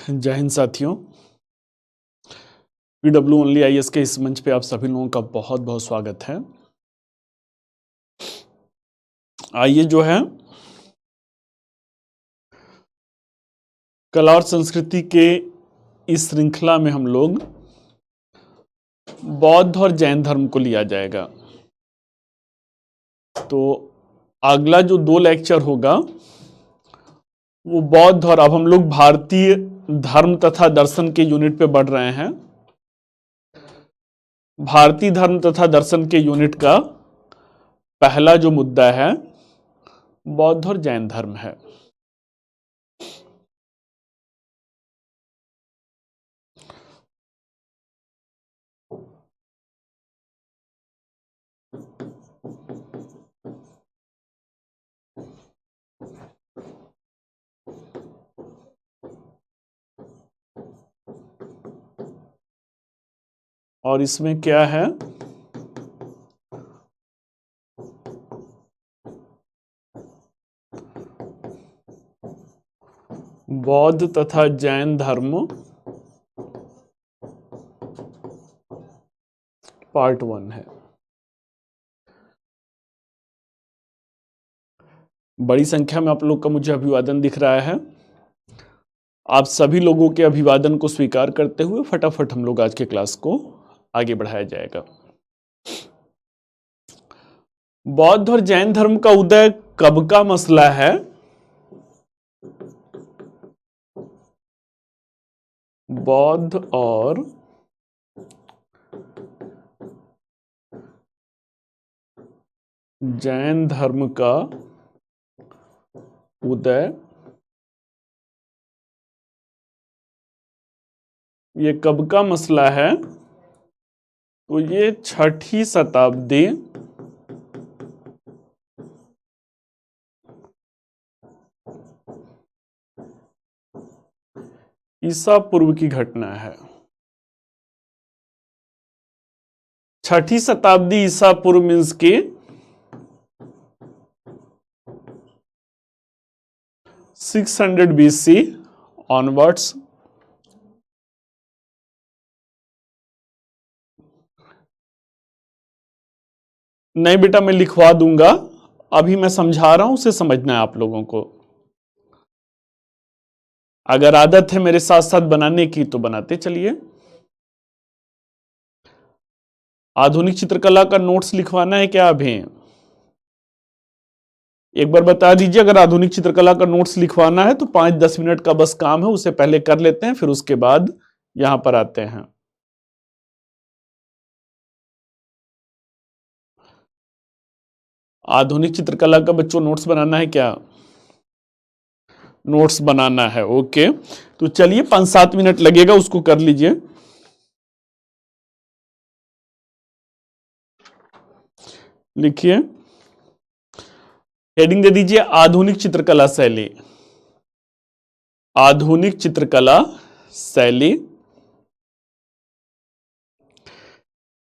जय हिंद साथियों। PW only IAS के इस मंच पे आप सभी लोगों का बहुत बहुत स्वागत है। आइए जो है कला और संस्कृति के इस श्रृंखला में हम लोग बौद्ध और जैन धर्म को लिया जाएगा। तो अगला जो 2 लेक्चर होगा वो बौद्ध और अब हम लोग भारतीय धर्म तथा दर्शन के यूनिट पे बढ़ रहे हैं। भारतीय धर्म तथा दर्शन के यूनिट का पहला जो मुद्दा है बौद्ध और जैन धर्म है। और इसमें क्या है, बौद्ध तथा जैन धर्म पार्ट 1 है। बड़ी संख्या में आप लोग का मुझे अभिवादन दिख रहा है। आप सभी लोगों के अभिवादन को स्वीकार करते हुए फटाफट हम लोग आज के क्लास को आगे बढ़ाया जाएगा। बौद्ध और जैन धर्म का उदय कब का मसला है? बौद्ध और जैन धर्म का उदय ये कब का मसला है? तो ये 6ठी शताब्दी ईसा पूर्व की घटना है। 6ठी शताब्दी ईसा पूर्व मीन्स की 600 BC ऑनवर्ड्स। नहीं बेटा, मैं लिखवा दूंगा, अभी मैं समझा रहा हूं, उसे समझना है आप लोगों को। अगर आदत है मेरे साथ साथ बनाने की तो बनाते चलिए। आधुनिक चित्रकला का नोट्स लिखवाना है क्या? अभी एक बार बता दीजिए, अगर आधुनिक चित्रकला का नोट्स लिखवाना है तो 5-10 मिनट का बस काम है, उसे पहले कर लेते हैं, फिर उसके बाद यहां पर आते हैं। आधुनिक चित्रकला का बच्चों नोट्स बनाना है क्या? नोट्स बनाना है, ओके। तो चलिए 5-7 मिनट लगेगा, उसको कर लीजिए। लिखिए, हेडिंग दे दीजिए आधुनिक चित्रकला शैली। आधुनिक चित्रकला शैली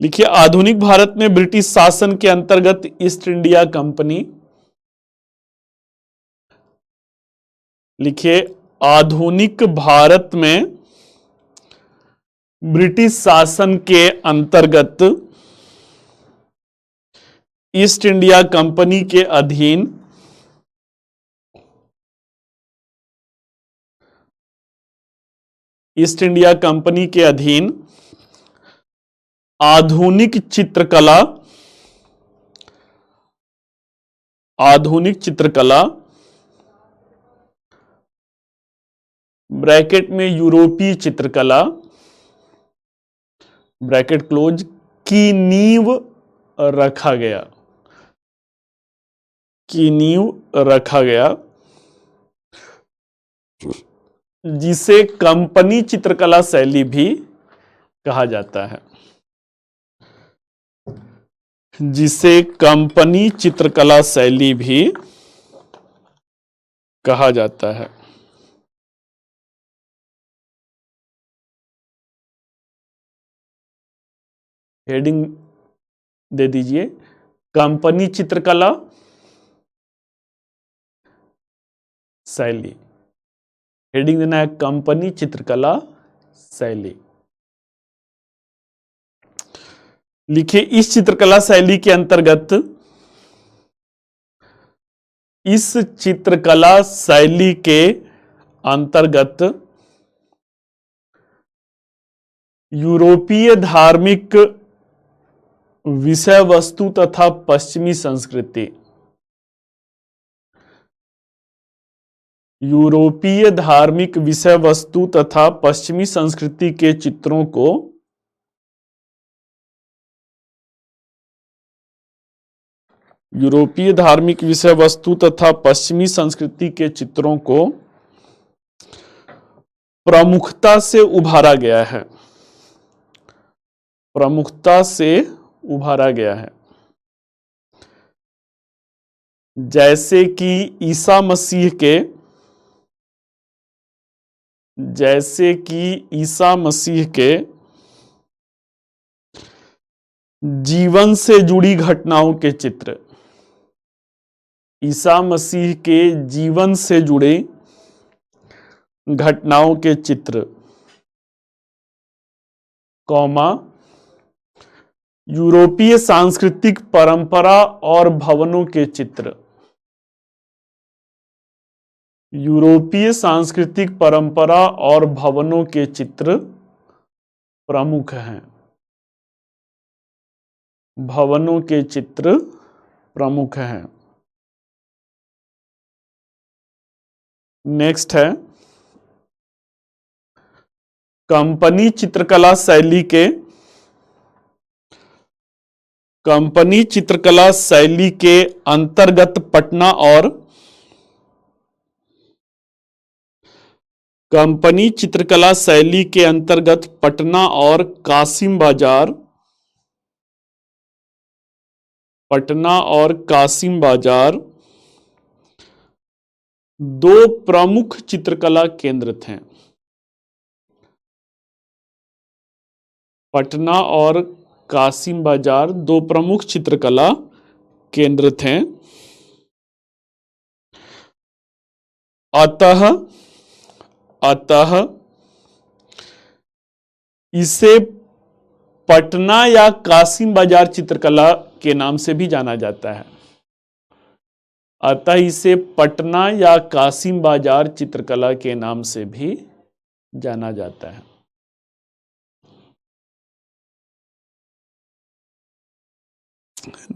लिखिए। आधुनिक भारत में ब्रिटिश शासन के अंतर्गत ईस्ट इंडिया कंपनी, लिखिए आधुनिक भारत में ब्रिटिश शासन के अंतर्गत ईस्ट इंडिया कंपनी के अधीन ईस्ट इंडिया कंपनी के अधीन आधुनिक चित्रकला ब्रैकेट में यूरोपीय चित्रकला ब्रैकेट क्लोज की नींव रखा गया, जिसे कंपनी चित्रकला शैली भी कहा जाता है। जिसे कंपनी चित्रकला शैली भी कहा जाता है। हेडिंग दे दीजिए कंपनी चित्रकला शैली। हेडिंग देना है कंपनी चित्रकला शैली। लिखिए इस चित्रकला शैली के अंतर्गत, इस चित्रकला शैली के अंतर्गत यूरोपीय धार्मिक विषय वस्तु तथा पश्चिमी संस्कृति, यूरोपीय धार्मिक विषय वस्तु तथा पश्चिमी संस्कृति के चित्रों को यूरोपीय धार्मिक विषय वस्तु तथा पश्चिमी संस्कृति के चित्रों को प्रमुखता से उभारा गया है, प्रमुखता से उभारा गया है। जैसे कि ईसा मसीह के, जैसे कि ईसा मसीह के जीवन से जुड़ी घटनाओं के चित्र, ईसा मसीह के जीवन से जुड़े घटनाओं के चित्र, कौमा यूरोपीय सांस्कृतिक परंपरा और भवनों के चित्र, यूरोपीय सांस्कृतिक परंपरा और भवनों के चित्र प्रमुख हैं, भवनों के चित्र प्रमुख हैं। नेक्स्ट है कंपनी चित्रकला शैली के, कंपनी चित्रकला शैली के अंतर्गत पटना और, कंपनी चित्रकला शैली के अंतर्गत पटना और कासिम बाजार, पटना और कासिम बाजार दो प्रमुख चित्रकला केंद्र थे। पटना और कासिम बाजार दो प्रमुख चित्रकला केंद्र थे। अतः इसे पटना या कासिम बाजार चित्रकला के नाम से भी जाना जाता है। अतः इसे पटना या कासिम बाजार चित्रकला के नाम से भी जाना जाता है।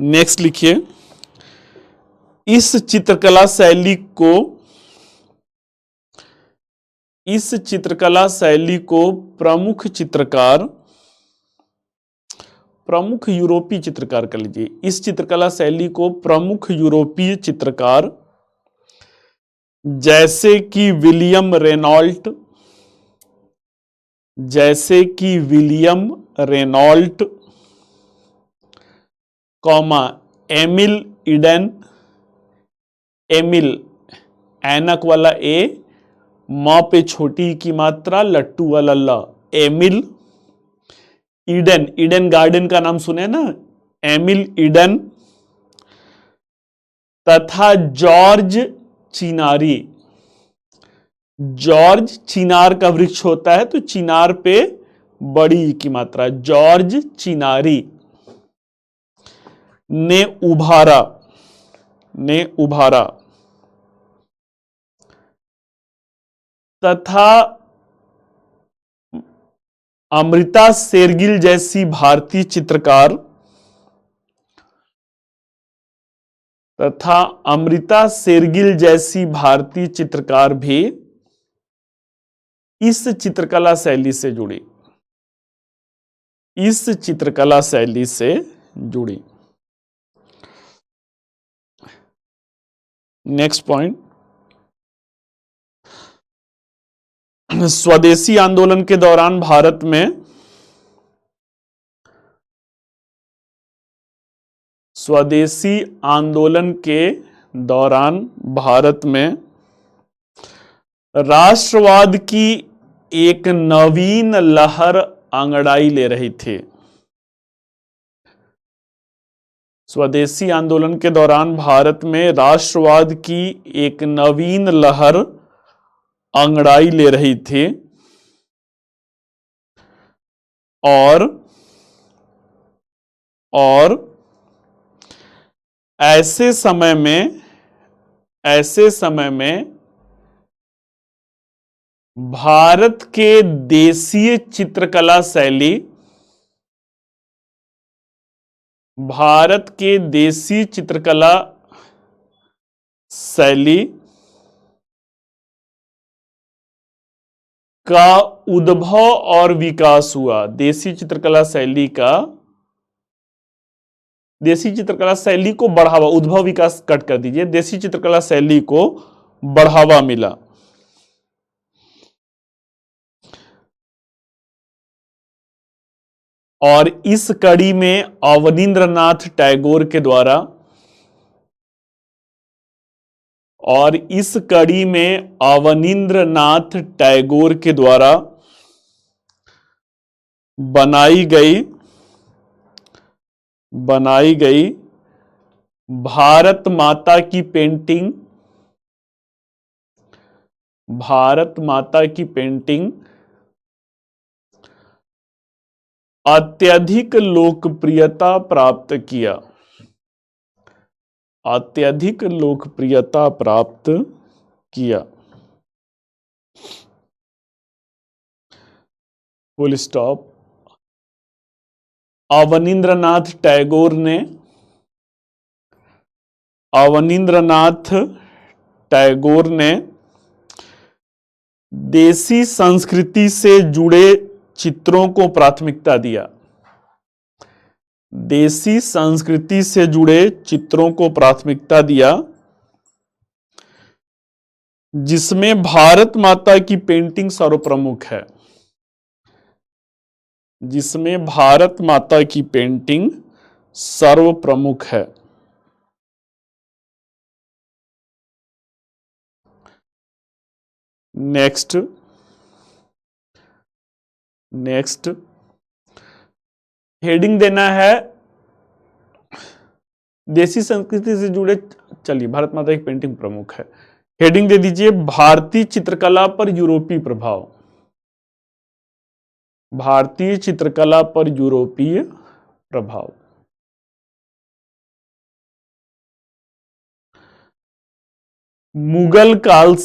नेक्स्ट लिखिए इस चित्रकला शैली को, इस चित्रकला शैली को प्रमुख चित्रकार, प्रमुख यूरोपीय चित्रकार कर लीजिए। इस चित्रकला शैली को प्रमुख यूरोपीय चित्रकार जैसे कि विलियम रेनॉल्ट, जैसे कि William Renault, comma Emil Eden, Emil ऐनक वाला ए, मां पे छोटी की मात्रा, लट्टू वाला ल, एमिल ईडन, ईडन गार्डन का नाम सुने ना, एमिल ईडन तथा जॉर्ज चिनारी। जॉर्ज चिनार का वृक्ष होता है तो चिनार पे बड़ी की मात्रा, जॉर्ज चिनारी ने उभारा, ने उभारा तथा अमृता शेरगिल जैसी भारतीय चित्रकार, तथा अमृता शेरगिल जैसी भारतीय चित्रकार भी इस चित्रकला शैली से जुड़ी, इस चित्रकला शैली से जुड़ी। नेक्स्ट पॉइंट, स्वदेशी आंदोलन के दौरान भारत में, स्वदेशी आंदोलन के दौरान भारत में राष्ट्रवाद की एक नवीन लहर अंगड़ाई ले रही थी। स्वदेशी आंदोलन के दौरान भारत में राष्ट्रवाद की एक नवीन लहर अंगड़ाई ले रही थी और ऐसे समय में भारत के देशीय चित्रकला शैली का उद्भव और विकास हुआ। देशी चित्रकला शैली को बढ़ावा, उद्भव विकास कट कर दीजिए, देशी चित्रकला शैली को बढ़ावा मिला। और इस कड़ी में अवनींद्रनाथ टैगोर के द्वारा बनाई गई भारत माता की पेंटिंग अत्यधिक लोकप्रियता प्राप्त किया। Full stop. अवनींद्रनाथ टैगोर ने देसी संस्कृति से जुड़े चित्रों को प्राथमिकता दिया। देशी संस्कृति से जुड़े चित्रों को प्राथमिकता दिया, जिसमें भारत माता की पेंटिंग सर्वप्रमुख है। नेक्स्ट हेडिंग देना है देशी संस्कृति से जुड़े, चलिए भारत माता की पेंटिंग प्रमुख है। हेडिंग दे दीजिए भारतीय चित्रकला पर यूरोपीय प्रभाव। मुगल काल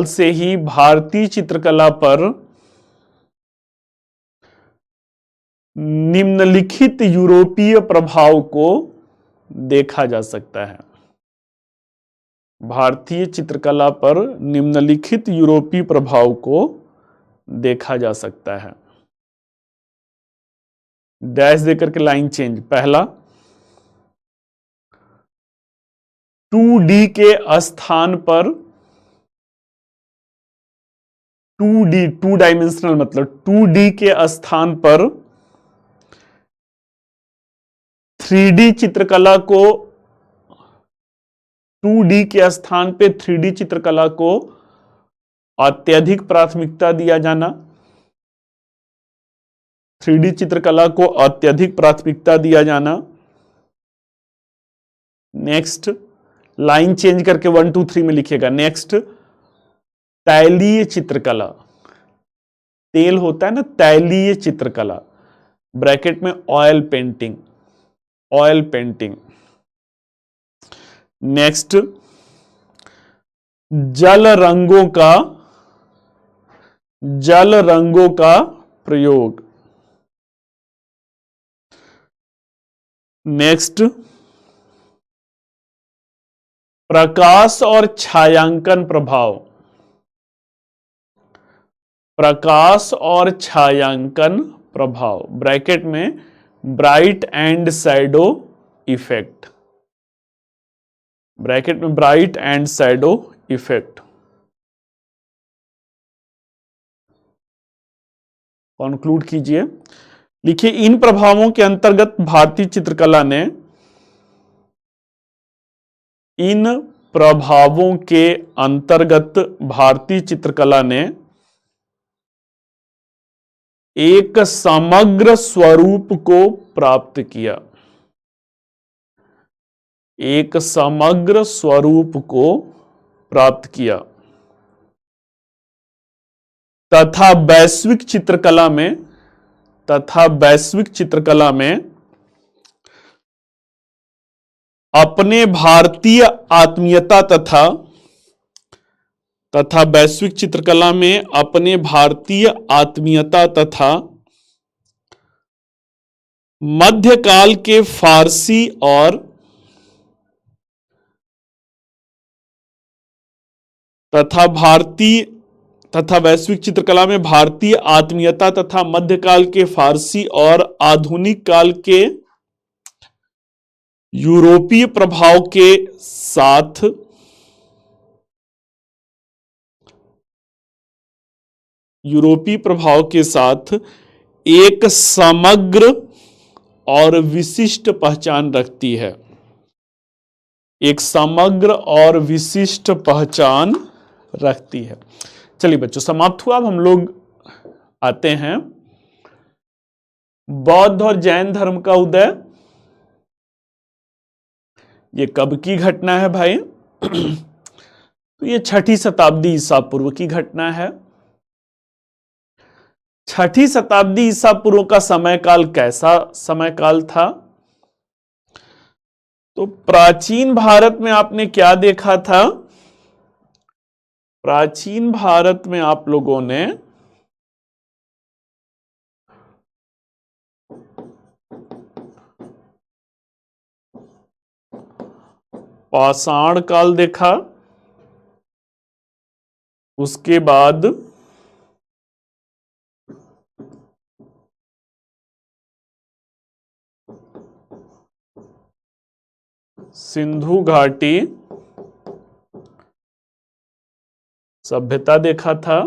से ही भारतीय चित्रकला पर निम्नलिखित यूरोपीय प्रभाव को देखा जा सकता है। भारतीय चित्रकला पर निम्नलिखित यूरोपीय प्रभाव को देखा जा सकता है। डैश देकर के लाइन चेंज। पहला, 2D के स्थान पर 2D, 2 डायमेंशनल मतलब 2D के स्थान पर 3D चित्रकला को 2D के स्थान पे 3D चित्रकला को अत्यधिक प्राथमिकता दिया जाना। 3D चित्रकला को अत्यधिक प्राथमिकता दिया जाना। नेक्स्ट, लाइन चेंज करके 1 2 3 में लिखिएगा। नेक्स्ट, तैलीय चित्रकला, तेल होता है ना, तैलीय चित्रकला, ब्रैकेट में ऑयल पेंटिंग। नेक्स्ट, जल रंगों का प्रयोग। नेक्स्ट, प्रकाश और छायांकन प्रभाव, ब्रैकेट में bright and shadow effect. Conclude कीजिए। लिखिए, इन प्रभावों के अंतर्गत भारतीय चित्रकला ने एक समग्र स्वरूप को प्राप्त किया। प्राप्त किया तथा वैश्विक चित्रकला में अपने भारतीय आत्मीयता तथा मध्यकाल के फारसी और वैश्विक चित्रकला में भारतीय आत्मीयता तथा मध्यकाल के फारसी और आधुनिक काल के यूरोपीय प्रभाव के साथ एक समग्र और विशिष्ट पहचान रखती है। चलिए बच्चों, समाप्त हुआ। अब हम लोग आते हैं बौद्ध और जैन धर्म का उदय। ये कब की घटना है भाई? तो ये 6ठी शताब्दी ईसा पूर्व की घटना है। 6ठी शताब्दी ईसा पूर्व का समयकाल कैसा समयकाल था? तो प्राचीन भारत में आपने क्या देखा था? प्राचीन भारत में आप लोगों ने पाषाण काल देखा, उसके बाद सिंधु घाटी सभ्यता देखा था,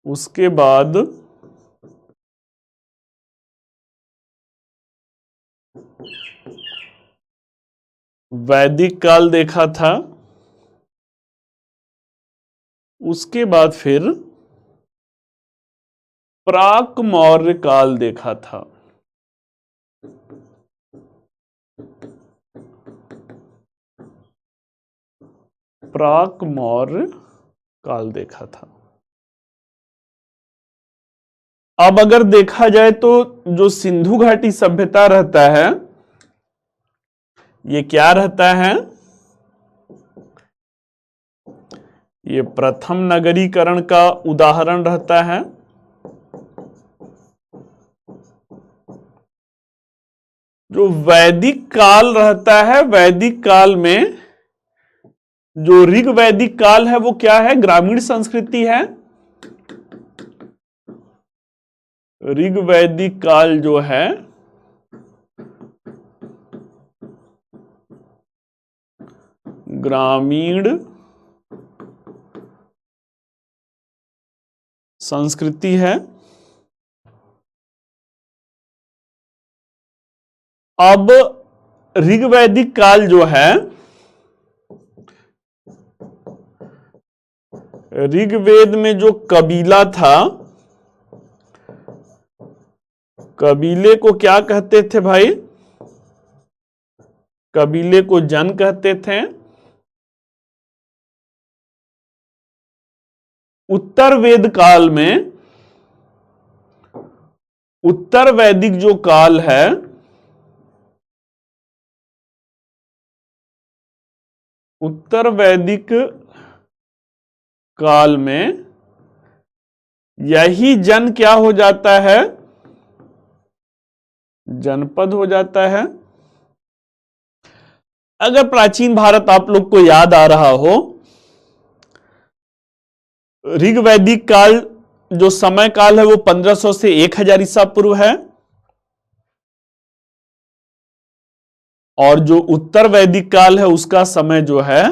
उसके बाद वैदिक काल देखा था, उसके बाद फिर प्राक मौर्य काल देखा था। प्राक मौर्य काल देखा था। अब अगर देखा जाए तो जो सिंधु घाटी सभ्यता रहता है, ये क्या रहता है? ये प्रथम नगरीकरण का उदाहरण रहता है। जो वैदिक काल रहता है, वैदिक काल में जो ऋग वैदिक काल है वो क्या है? ग्रामीण संस्कृति है। ऋग वैदिक काल जो है ग्रामीण संस्कृति है। अब ऋग्वैदिक काल जो है, ऋग्वेद में जो कबीला था, कबीले को क्या कहते थे भाई? कबीले को जन कहते थे। उत्तर वेद काल में, उत्तर वैदिक जो काल है, उत्तर वैदिक काल में यही जन क्या हो जाता है? जनपद हो जाता है। अगर प्राचीन भारत आप लोग को याद आ रहा हो, ऋग वैदिक काल जो समय काल है वो 1500 से 1000 ईसा पूर्व है, और जो उत्तर वैदिक काल है उसका समय जो है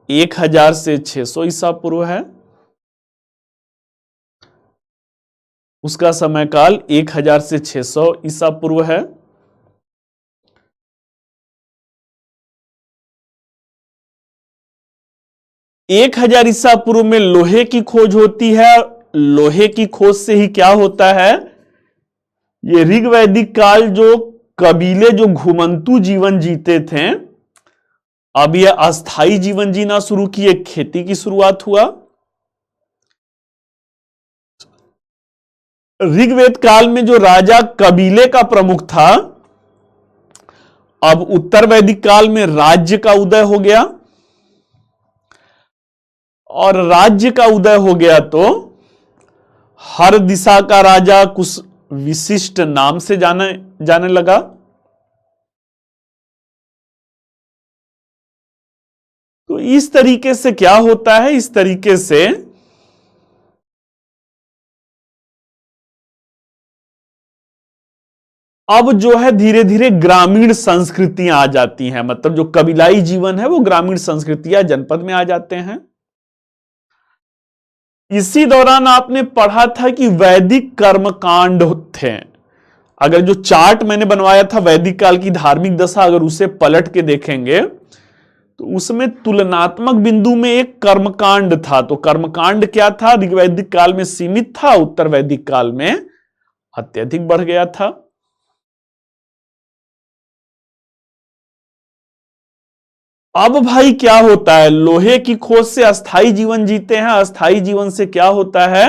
1000 से 600 ईसा पूर्व है। उसका समय काल 1000 से 600 ईसा पूर्व है। एक 1000 ईसा पूर्व में लोहे की खोज होती है। लोहे की खोज से ही क्या होता है? ये ऋग वैदिक काल जो कबीले जो घुमंतू जीवन जीते थे, अब यह अस्थाई जीवन जीना शुरू किए, खेती की शुरुआत हुआ। ऋग्वेद काल में जो राजा कबीले का प्रमुख था, अब उत्तर वैदिक काल में राज्य का उदय हो गया, और राज्य का उदय हो गया तो हर दिशा का राजा कुछ विशिष्ट नाम से जाने लगा। तो इस तरीके से क्या होता है, इस तरीके से अब जो है धीरे धीरे ग्रामीण संस्कृतियां आ जाती हैं, मतलब जो कबीलाई जीवन है वो ग्रामीण संस्कृतियां जनपद में आ जाते हैं। इसी दौरान आपने पढ़ा था कि वैदिक कर्मकांड थे। अगर जो चार्ट मैंने बनवाया था वैदिक काल की धार्मिक दशा, अगर उसे पलट के देखेंगे तो उसमें तुलनात्मक बिंदु में एक कर्मकांड था। तो कर्मकांड क्या था, ऋग्वैदिक काल में सीमित था, उत्तर वैदिक काल में अत्यधिक बढ़ गया था। अब भाई क्या होता है, लोहे की खोज से अस्थाई जीवन जीते हैं। अस्थाई जीवन से क्या होता है,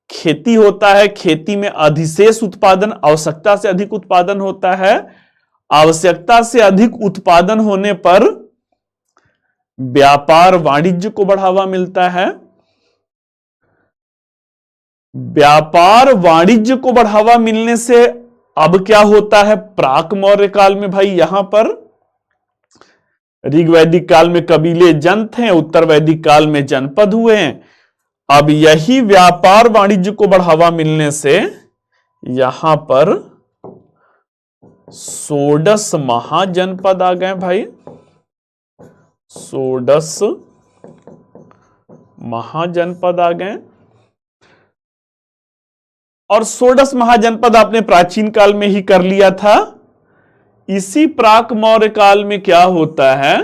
खेती होता है। खेती में अधिशेष उत्पादन, आवश्यकता से अधिक उत्पादन होता है। आवश्यकता से अधिक उत्पादन होने पर व्यापार वाणिज्य को बढ़ावा मिलता है। व्यापार वाणिज्य को बढ़ावा मिलने से अब क्या होता है, प्राक मौर्य काल में भाई यहां पर ऋग्वैदिक काल में कबीले जन थे, उत्तर वैदिक काल में जनपद हुए हैं। अब यही व्यापार वाणिज्य को बढ़ावा मिलने से यहां पर षोडश महाजनपद आ गए भाई। षोडश महाजनपद आ गए, और षोडश महाजनपद आपने प्राचीन काल में ही कर लिया था। इसी प्राक मौर्य काल में क्या होता है,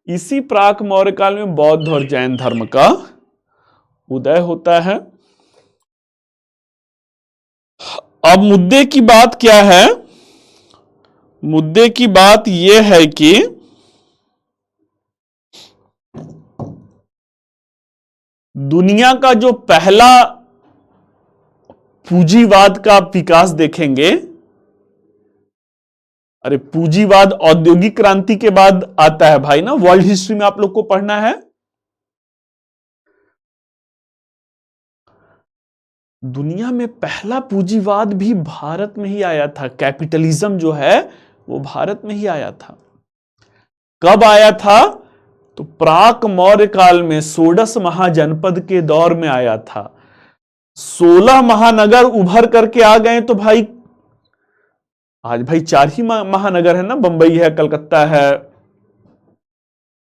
इसी प्राक मौर्य काल में बौद्ध और जैन धर्म का उदय होता है। अब मुद्दे की बात क्या है, मुद्दे की बात यह है कि दुनिया का जो पहला पूंजीवाद का विकास देखेंगे, अरे पूंजीवाद औद्योगिक क्रांति के बाद आता है भाई ना, वर्ल्ड हिस्ट्री में आप लोग को पढ़ना है। दुनिया में पहला पूंजीवाद भी भारत में ही आया था। कैपिटलिज्म जो है वो भारत में ही आया था। कब आया था, तो प्राक मौर्य काल में षोडश महाजनपद के दौर में आया था। 16 महानगर उभर करके आ गए। तो भाई आज भाई 4 ही महानगर है ना, बंबई है, कलकत्ता है,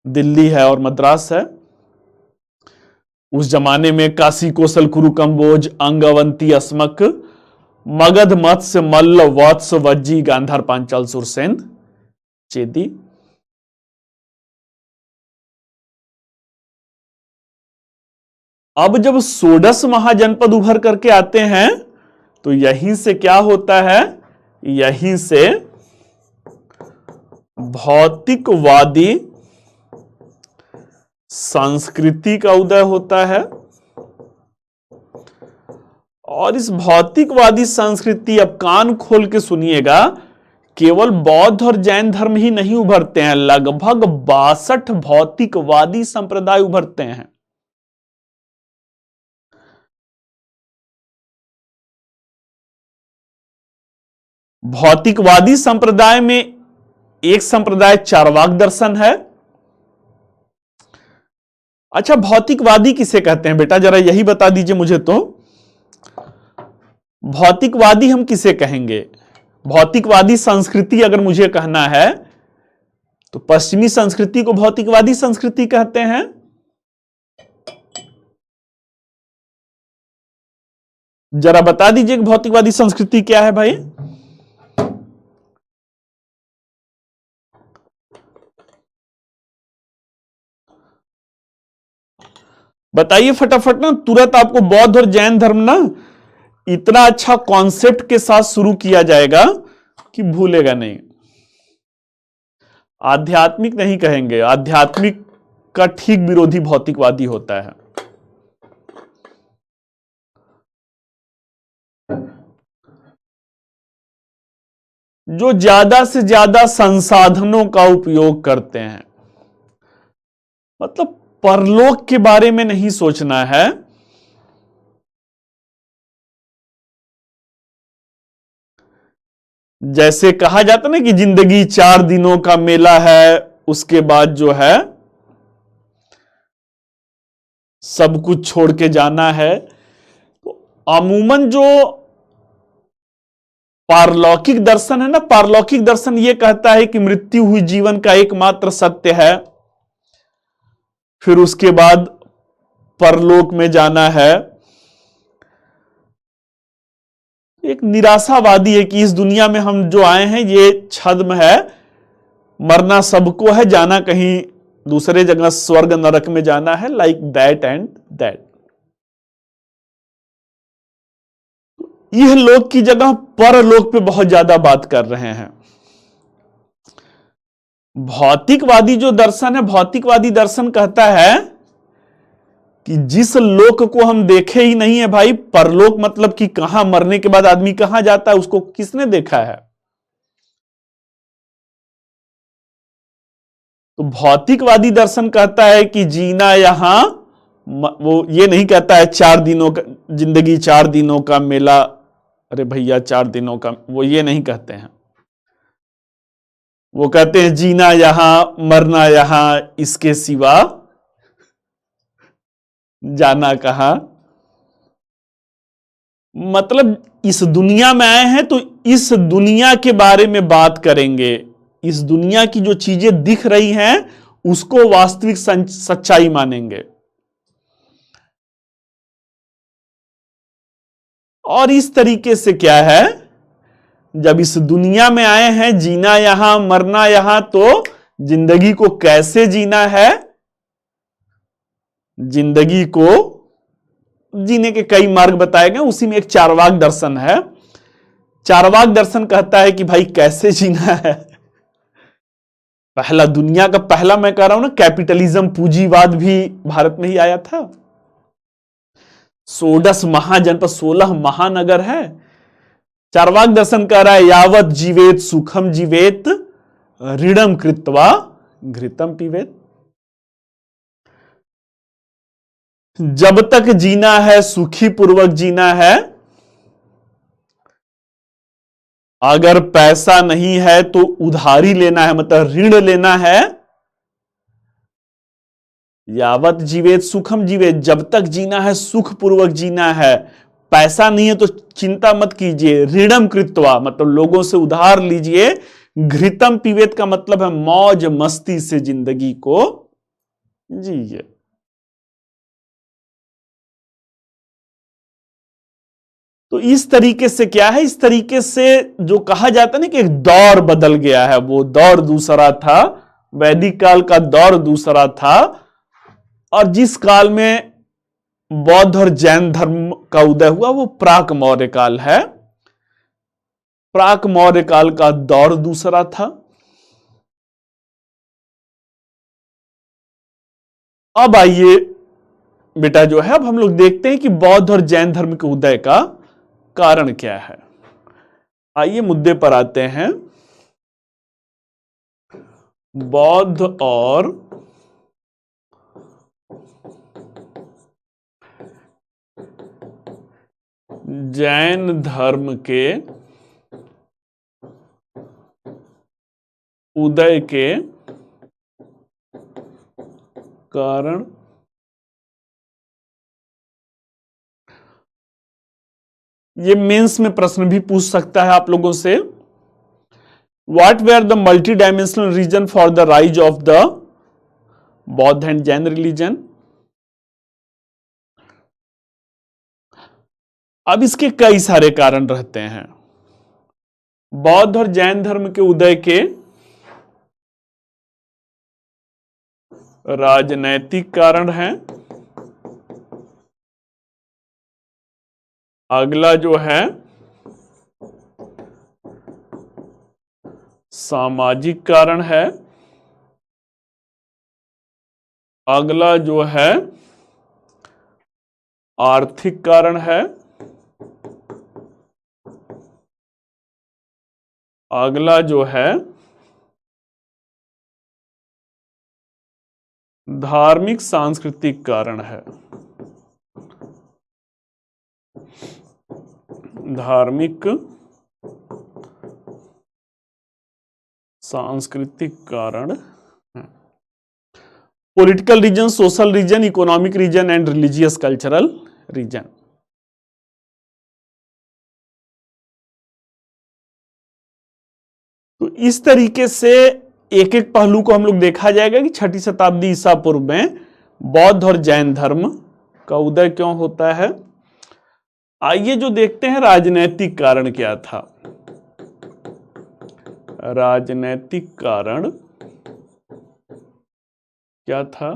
दिल्ली है और मद्रास है। उस जमाने में काशी, कोसल, कुरु, कंबोज, अंग, अवंती, अस्मक, मगध, मत्स्य, मल्ल, वत्स, वज्जी, गांधार, पांचाल, सुरसेन, चेदी। अब जब षोडश महाजनपद उभर करके आते हैं तो यहीं से क्या होता है, यहीं से भौतिकवादी संस्कृति का उदय होता है। और इस भौतिकवादी संस्कृति, अब कान खोल के सुनिएगा, केवल बौद्ध और जैन धर्म ही नहीं उभरते हैं, लगभग 62 भौतिकवादी संप्रदाय उभरते हैं। भौतिकवादी संप्रदाय में एक संप्रदाय चार्वाक दर्शन है। अच्छा, भौतिकवादी किसे कहते हैं बेटा, जरा यही बता दीजिए मुझे। तो भौतिकवादी हम किसे कहेंगे, भौतिकवादी संस्कृति अगर मुझे कहना है तो पश्चिमी संस्कृति को भौतिकवादी संस्कृति कहते हैं। जरा बता दीजिए कि भौतिकवादी संस्कृति क्या है भाई। बताइए फटाफट ना, तुरंत आपको बौद्ध और जैन धर्म ना इतना अच्छा कॉन्सेप्ट के साथ शुरू किया जाएगा कि भूलेगा नहीं। आध्यात्मिक नहीं कहेंगे, आध्यात्मिक का ठीक विरोधी भौतिकवादी होता है। जो ज्यादा से ज्यादा संसाधनों का उपयोग करते हैं, मतलब परलोक के बारे में नहीं सोचना है। जैसे कहा जाता ना कि जिंदगी 4 दिनों का मेला है, उसके बाद जो है सब कुछ छोड़ के जाना है। तो अमूमन जो पारलौकिक दर्शन है ना, पारलौकिक दर्शन यह कहता है कि मृत्यु हुई जीवन का एकमात्र सत्य है, फिर उसके बाद परलोक में जाना है। एक निराशावादी है कि इस दुनिया में हम जो आए हैं ये छद्म है, मरना सबको है, जाना कहीं दूसरे जगह स्वर्ग नरक में जाना है, लाइक दैट एंड दैट। यह लोक की जगह परलोक पे बहुत ज्यादा बात कर रहे हैं। भौतिकवादी जो दर्शन है, भौतिकवादी दर्शन कहता है कि जिस लोक को हम देखे ही नहीं है भाई, परलोक मतलब कि कहां मरने के बाद आदमी कहां जाता है, उसको किसने देखा है। तो भौतिकवादी दर्शन कहता है कि जीना यहां, वो ये नहीं कहता है 4 दिनों का जिंदगी, 4 दिनों का मेला, अरे भैया 4 दिनों का, वो ये नहीं कहते हैं। वो कहते हैं जीना यहां, मरना यहां, इसके सिवा जाना कहां। मतलब इस दुनिया में आए हैं तो इस दुनिया के बारे में बात करेंगे। इस दुनिया की जो चीजें दिख रही हैं उसको वास्तविक सच्चाई मानेंगे। और इस तरीके से क्या है, जब इस दुनिया में आए हैं, जीना यहां मरना यहां, तो जिंदगी को कैसे जीना है, जिंदगी को जीने के कई मार्ग बताए गए। उसी में एक चार्वाक दर्शन है। चार्वाक दर्शन कहता है कि भाई कैसे जीना है। पहला, दुनिया का पहला, मैं कह रहा हूं ना, कैपिटलिज्म पूंजीवाद भी भारत में ही आया था। 16 महाजनपद, 16 महानगर है। चार्वाक दर्शन कह रहा है यावत जीवेत सुखम जीवेत, ऋणम कृत्वा घृतम पीवेत। जब तक जीना है सुखी पूर्वक जीना है, अगर पैसा नहीं है तो उधारी लेना है, मतलब ऋण लेना है। यावत जीवेत सुखम जीवेत, जब तक जीना है सुख पूर्वक जीना है। पैसा नहीं है तो चिंता मत कीजिए, ऋणम कृत्वा मतलब लोगों से उधार लीजिए, घृतम पीवेत का मतलब है मौज मस्ती से जिंदगी को जीजिए। तो इस तरीके से क्या है, इस तरीके से जो कहा जाता है ना कि एक दौर बदल गया है, वो दौर दूसरा था, वैदिक काल का दौर दूसरा था। और जिस काल में बौद्ध और जैन धर्म का उदय हुआ वो प्राक मौर्य काल है। प्राक मौर्य काल का दौर दूसरा था। अब आइए बेटा जो है, अब हम लोग देखते हैं कि बौद्ध और जैन धर्म के उदय का कारण क्या है। आइए मुद्दे पर आते हैं। बौद्ध और जैन धर्म के उदय के कारण। ये मेंस में प्रश्न भी पूछ सकता है आप लोगों से। What where the multi dimensional reason for the rise of the Bauddh and Jain religion. अब इसके कई सारे कारण रहते हैं। बौद्ध और जैन धर्म के उदय के राजनैतिक कारण हैं। अगला जो है सामाजिक कारण है। अगला जो है आर्थिक कारण है। अगला जो है धार्मिक सांस्कृतिक कारण है। धार्मिक सांस्कृतिक कारण, political reason, social reason, economic reason and religious cultural reason. तो इस तरीके से एक एक पहलू को हम लोग देखा जाएगा कि 6ठी शताब्दी ईसा पूर्व में बौद्ध और जैन धर्म का उदय क्यों होता है। आइए जो देखते हैं राजनैतिक कारण क्या था। राजनैतिक कारण क्या था।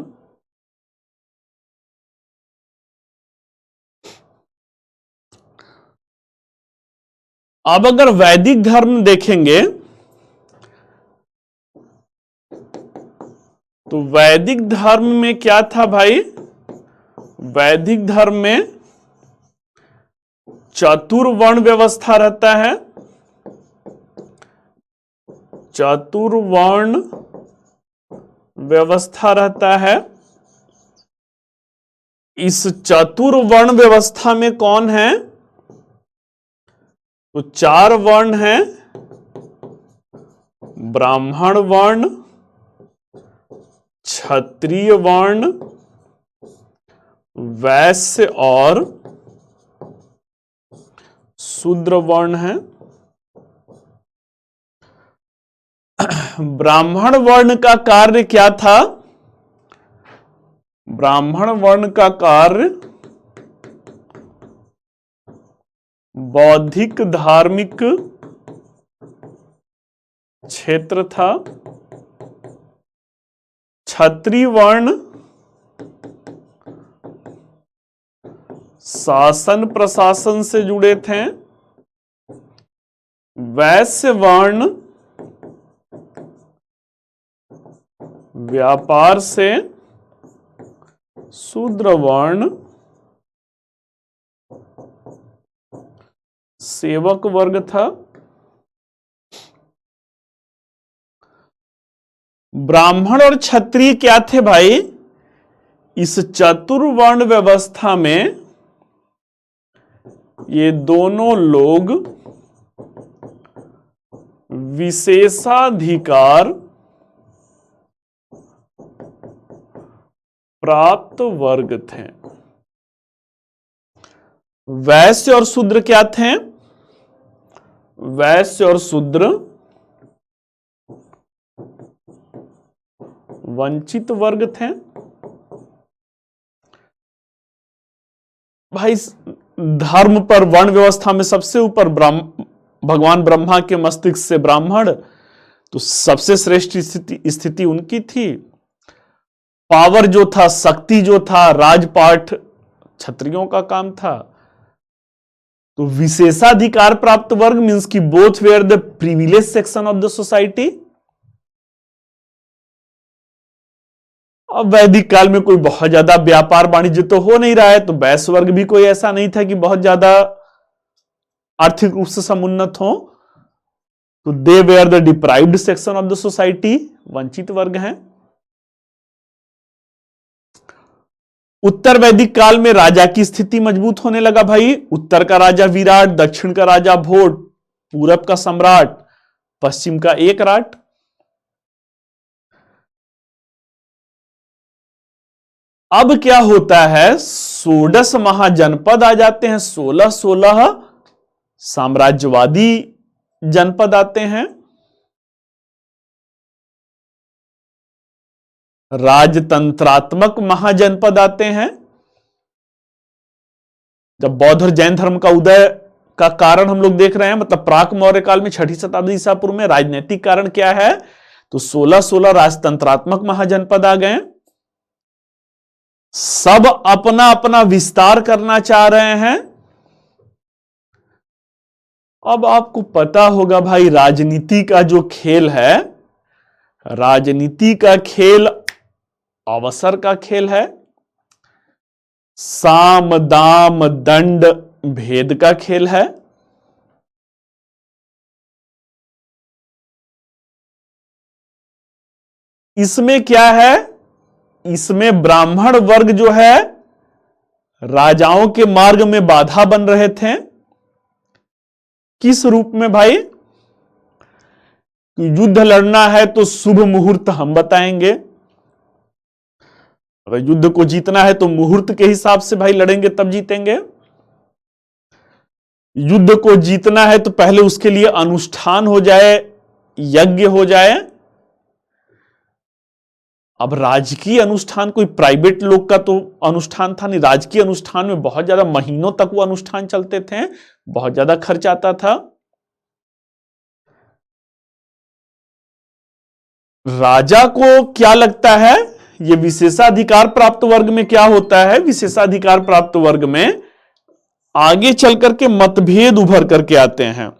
अब अगर वैदिक धर्म देखेंगे तो वैदिक धर्म में क्या था भाई। वैदिक धर्म में चतुर्वर्ण व्यवस्था रहता है। चतुर्वर्ण व्यवस्था रहता है। इस चतुर्वर्ण व्यवस्था में कौन है, तो 4 वर्ण हैं। ब्राह्मण वर्ण, क्षत्रिय वर्ण, वैश्य और शूद्र वर्ण है। ब्राह्मण वर्ण का कार्य क्या था। ब्राह्मण वर्ण का कार्य बौद्धिक धार्मिक क्षेत्र था। क्षत्रिय वर्ण शासन प्रशासन से जुड़े थे। वैश्य वर्ण व्यापार से। शूद्र वर्ण सेवक वर्ग था। ब्राह्मण और क्षत्रिय क्या थे भाई। इस चतुर्वर्ण व्यवस्था में ये दोनों लोग विशेषाधिकार प्राप्त वर्ग थे। वैश्य और शूद्र क्या थे। वैश्य और शूद्र वंचित वर्ग थे। भाई धर्म पर वर्ण व्यवस्था में सबसे ऊपर भगवान ब्रह्मा के मस्तिष्क से ब्राह्मण, तो सबसे श्रेष्ठ स्थिति उनकी थी। पावर जो था, शक्ति जो था, राजपाट क्षत्रियों का काम था। तो विशेषाधिकार प्राप्त वर्ग मींस की both where the privilege section of the society. अब वैदिक काल में कोई बहुत ज्यादा व्यापार वाणिज्य तो हो नहीं रहा है, तो वैश्य वर्ग भी कोई ऐसा नहीं था कि बहुत ज्यादा आर्थिक रूप से समुन्नत हो। तो they were the deprived section of the society, वंचित वर्ग हैं। उत्तर वैदिक काल में राजा की स्थिति मजबूत होने लगा भाई। उत्तर का राजा विराट, दक्षिण का राजा भोट, पूरब का सम्राट, पश्चिम का एक राट। अब क्या होता है, 16 महाजनपद आ जाते हैं। 16 साम्राज्यवादी जनपद आते हैं। राजतंत्रात्मक महाजनपद आते हैं। जब बौद्ध और जैन धर्म का उदय का कारण हम लोग देख रहे हैं, मतलब प्राक मौर्य काल में 6ठी शताब्दी ईसा पूर्व में राजनीतिक कारण क्या है, तो 16 राजतंत्रात्मक महाजनपद आ गए। सब अपना अपना विस्तार करना चाह रहे हैं। अब आपको पता होगा भाई, राजनीति का जो खेल है, राजनीति का खेल अवसर का खेल है। साम दाम दंड भेद का खेल है। इसमें क्या है, इसमें ब्राह्मण वर्ग जो है राजाओं के मार्ग में बाधा बन रहे थे। किस रूप में भाई? युद्ध लड़ना है तो शुभ मुहूर्त हम बताएंगे। अगर युद्ध को जीतना है तो मुहूर्त के हिसाब से भाई लड़ेंगे तब जीतेंगे। युद्ध को जीतना है तो पहले उसके लिए अनुष्ठान हो जाए, यज्ञ हो जाए। अब राजकीय अनुष्ठान कोई प्राइवेट लोग का तो अनुष्ठान था नहीं, राजकीय अनुष्ठान में बहुत ज्यादा महीनों तक वो अनुष्ठान चलते थे, बहुत ज्यादा खर्च आता था। राजा को क्या लगता है, ये विशेषाधिकार प्राप्त वर्ग में क्या होता है, विशेषाधिकार प्राप्त वर्ग में आगे चल करके मतभेद उभर करके आते हैं।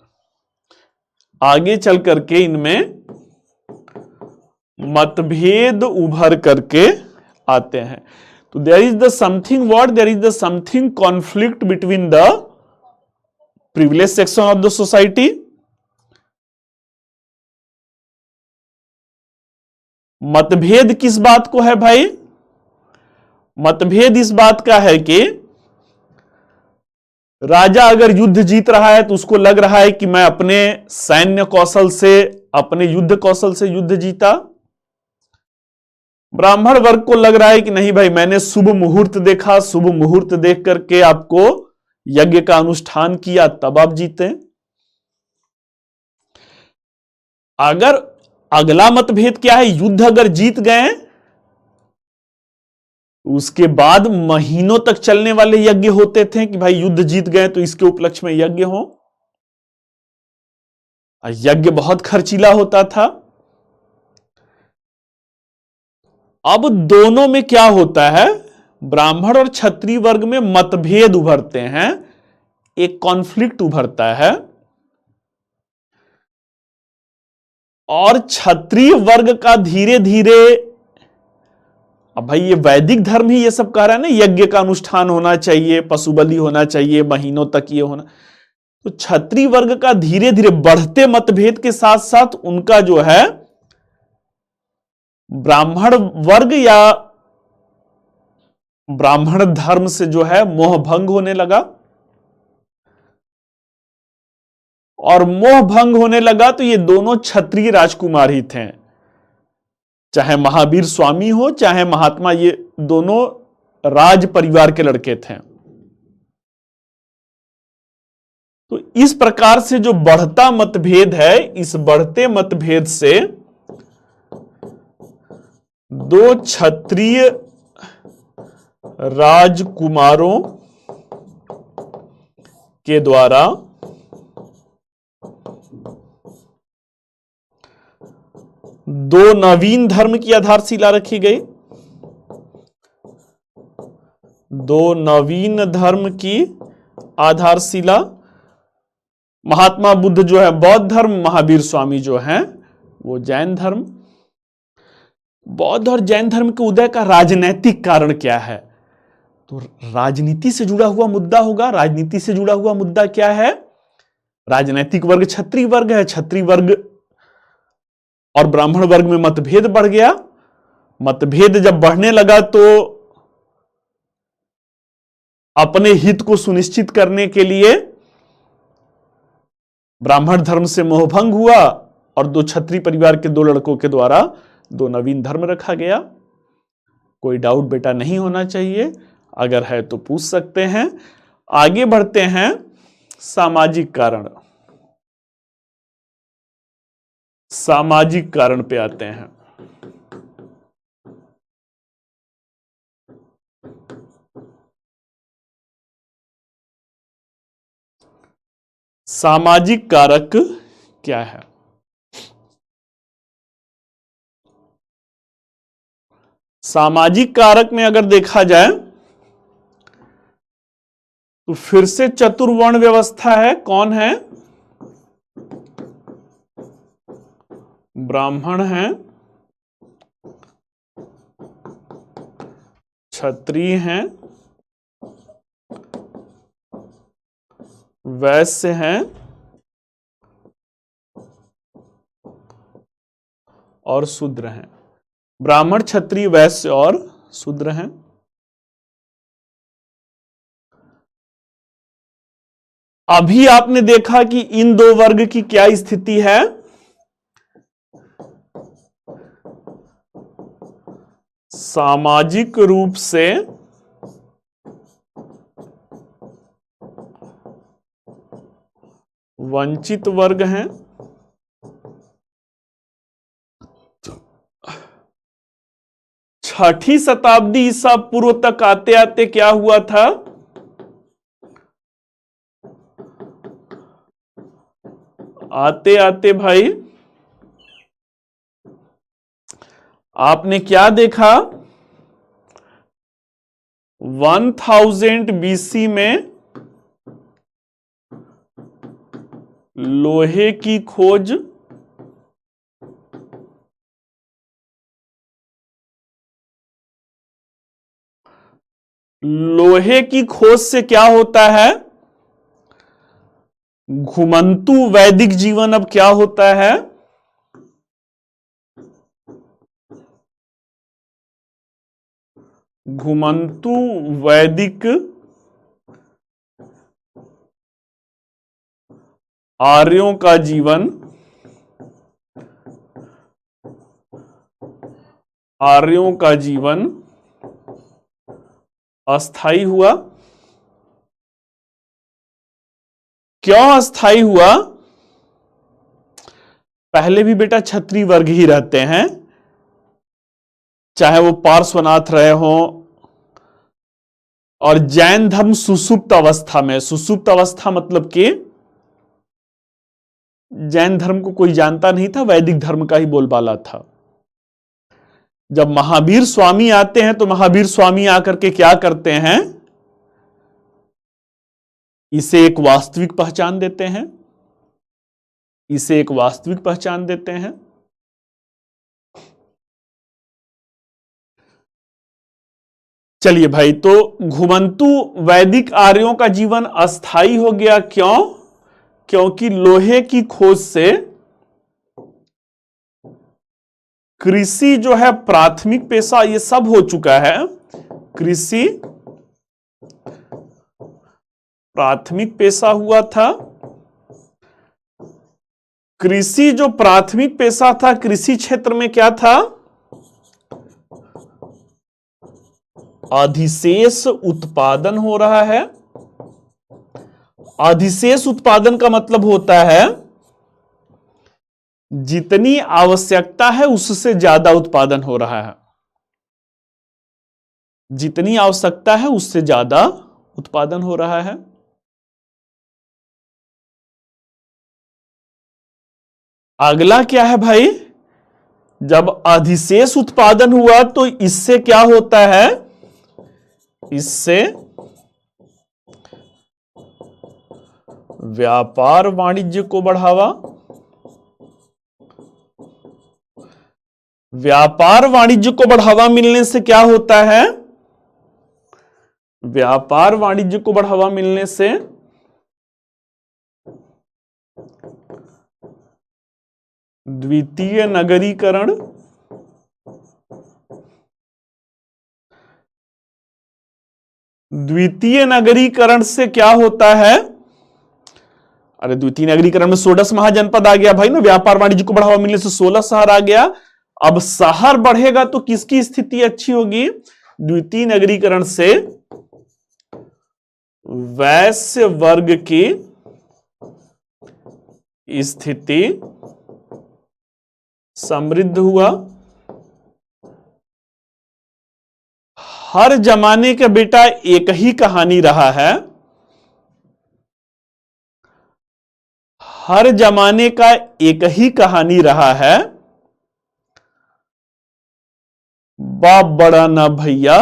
आगे चल करके इनमें मतभेद उभर करके आते हैं। तो there is the something what, there is the something conflict between the privilege section of the society. मतभेद किस बात को है भाई? मतभेद इस बात का है कि राजा अगर युद्ध जीत रहा है तो उसको लग रहा है कि मैं अपने सैन्य कौशल से, अपने युद्ध कौशल से युद्ध जीता। ब्राह्मण वर्ग को लग रहा है कि नहीं भाई, मैंने शुभ मुहूर्त देखा, शुभ मुहूर्त देख करके आपको यज्ञ का अनुष्ठान किया तब आप जीते। अगर अगला मतभेद क्या है, युद्ध अगर जीत गए उसके बाद महीनों तक चलने वाले यज्ञ होते थे कि भाई युद्ध जीत गए तो इसके उपलक्ष्य में यज्ञ हो। यज्ञ बहुत खर्चीला होता था। अब दोनों में क्या होता है, ब्राह्मण और क्षत्रिय वर्ग में मतभेद उभरते हैं, एक कॉन्फ्लिक्ट उभरता है। और क्षत्रिय वर्ग का धीरे धीरे, अब भाई ये वैदिक धर्म ही ये सब कह रहा है ना, यज्ञ का अनुष्ठान होना चाहिए, पशु बलि होना चाहिए, महीनों तक ये होना। तो क्षत्रिय वर्ग का धीरे धीरे बढ़ते मतभेद के साथ साथ उनका जो है ब्राह्मण वर्ग या ब्राह्मण धर्म से जो है मोह भंग होने लगा। और मोह भंग होने लगा तो ये दोनों क्षत्रिय राजकुमार ही थे, चाहे महावीर स्वामी हो चाहे महात्मा, ये दोनों राज परिवार के लड़के थे। तो इस प्रकार से जो बढ़ता मतभेद है, इस बढ़ते मतभेद से दो क्षत्रिय राजकुमारों के द्वारा दो नवीन धर्म की आधारशिला रखी गई। दो नवीन धर्म की आधारशिला, महात्मा बुद्ध जो है बौद्ध धर्म, महावीर स्वामी जो हैं वो जैन धर्म। बौद्ध और जैन धर्म के उदय का राजनैतिक कारण क्या है? तो राजनीति से जुड़ा हुआ मुद्दा होगा। राजनीति से जुड़ा हुआ मुद्दा क्या है? राजनैतिक वर्ग क्षत्रिय वर्ग है, क्षत्रिय वर्ग और ब्राह्मण वर्ग में मतभेद बढ़ गया। मतभेद जब बढ़ने लगा तो अपने हित को सुनिश्चित करने के लिए ब्राह्मण धर्म से मोहभंग हुआ और दो क्षत्रिय परिवार के दो लड़कों के द्वारा दो नवीन धर्म रखा गया। कोई डाउट बेटा नहीं होना चाहिए, अगर है तो पूछ सकते हैं। आगे बढ़ते हैं, सामाजिक कारण। सामाजिक कारण पे आते हैं। सामाजिक कारक क्या है? सामाजिक कारक में अगर देखा जाए तो फिर से चतुर्वर्ण व्यवस्था है। कौन है? ब्राह्मण हैं, क्षत्रिय हैं, वैश्य हैं और शूद्र हैं। ब्राह्मण, क्षत्रिय, वैश्य और शूद्र हैं। अभी आपने देखा कि इन दो वर्ग की क्या स्थिति है? सामाजिक रूप से वंचित वर्ग हैं। छठी शताब्दी ईसा पूर्व तक आते आते क्या हुआ था? आते आते भाई आपने क्या देखा? 1000 BC में लोहे की खोज, लोहे की खोज से क्या होता है? घुमंतु वैदिक जीवन अब क्या होता है? घुमंतु वैदिक आर्यों का जीवन, आर्यों का जीवन अस्थाई हुआ। क्यों अस्थाई हुआ? पहले भी बेटा क्षत्रिय वर्ग ही रहते हैं, चाहे वो पार्श्वनाथ रहे हो, और जैन धर्म सुसुप्त अवस्था में, सुसुप्त अवस्था मतलब कि जैन धर्म को कोई जानता नहीं था, वैदिक धर्म का ही बोलबाला था। जब महावीर स्वामी आते हैं तो महावीर स्वामी आकर के क्या करते हैं? इसे एक वास्तविक पहचान देते हैं, इसे एक वास्तविक पहचान देते हैं। चलिए भाई, तो घुमंतु वैदिक आर्यों का जीवन अस्थाई हो गया। क्यों? क्योंकि लोहे की खोज से कृषि जो है प्राथमिक पेशा, ये सब हो चुका है। कृषि प्राथमिक पेशा हुआ था। कृषि जो प्राथमिक पेशा था, कृषि क्षेत्र में क्या था? अधिशेष उत्पादन हो रहा है। अधिशेष उत्पादन का मतलब होता है जितनी आवश्यकता है उससे ज्यादा उत्पादन हो रहा है, जितनी आवश्यकता है उससे ज्यादा उत्पादन हो रहा है। अगला क्या है भाई? जब अधिशेष उत्पादन हुआ तो इससे क्या होता है? इससे व्यापार वाणिज्य को बढ़ावा। व्यापार वाणिज्य को बढ़ावा मिलने से क्या होता है? व्यापार वाणिज्य को बढ़ावा मिलने से द्वितीय नगरीकरण, द्वितीय नगरीकरण से क्या होता है? अरे द्वितीय नगरीकरण में 16 महाजनपद आ गया भाई ना, व्यापार वाणिज्य को बढ़ावा मिलने से 16 शहर आ गया। अब शहर बढ़ेगा तो किसकी स्थिति अच्छी होगी? द्वितीय नगरीकरण से वैश्य वर्ग की स्थिति समृद्ध हुआ। हर जमाने का बेटा एक ही कहानी रहा है, हर जमाने का एक ही कहानी रहा है। बाप बड़ा ना भैया,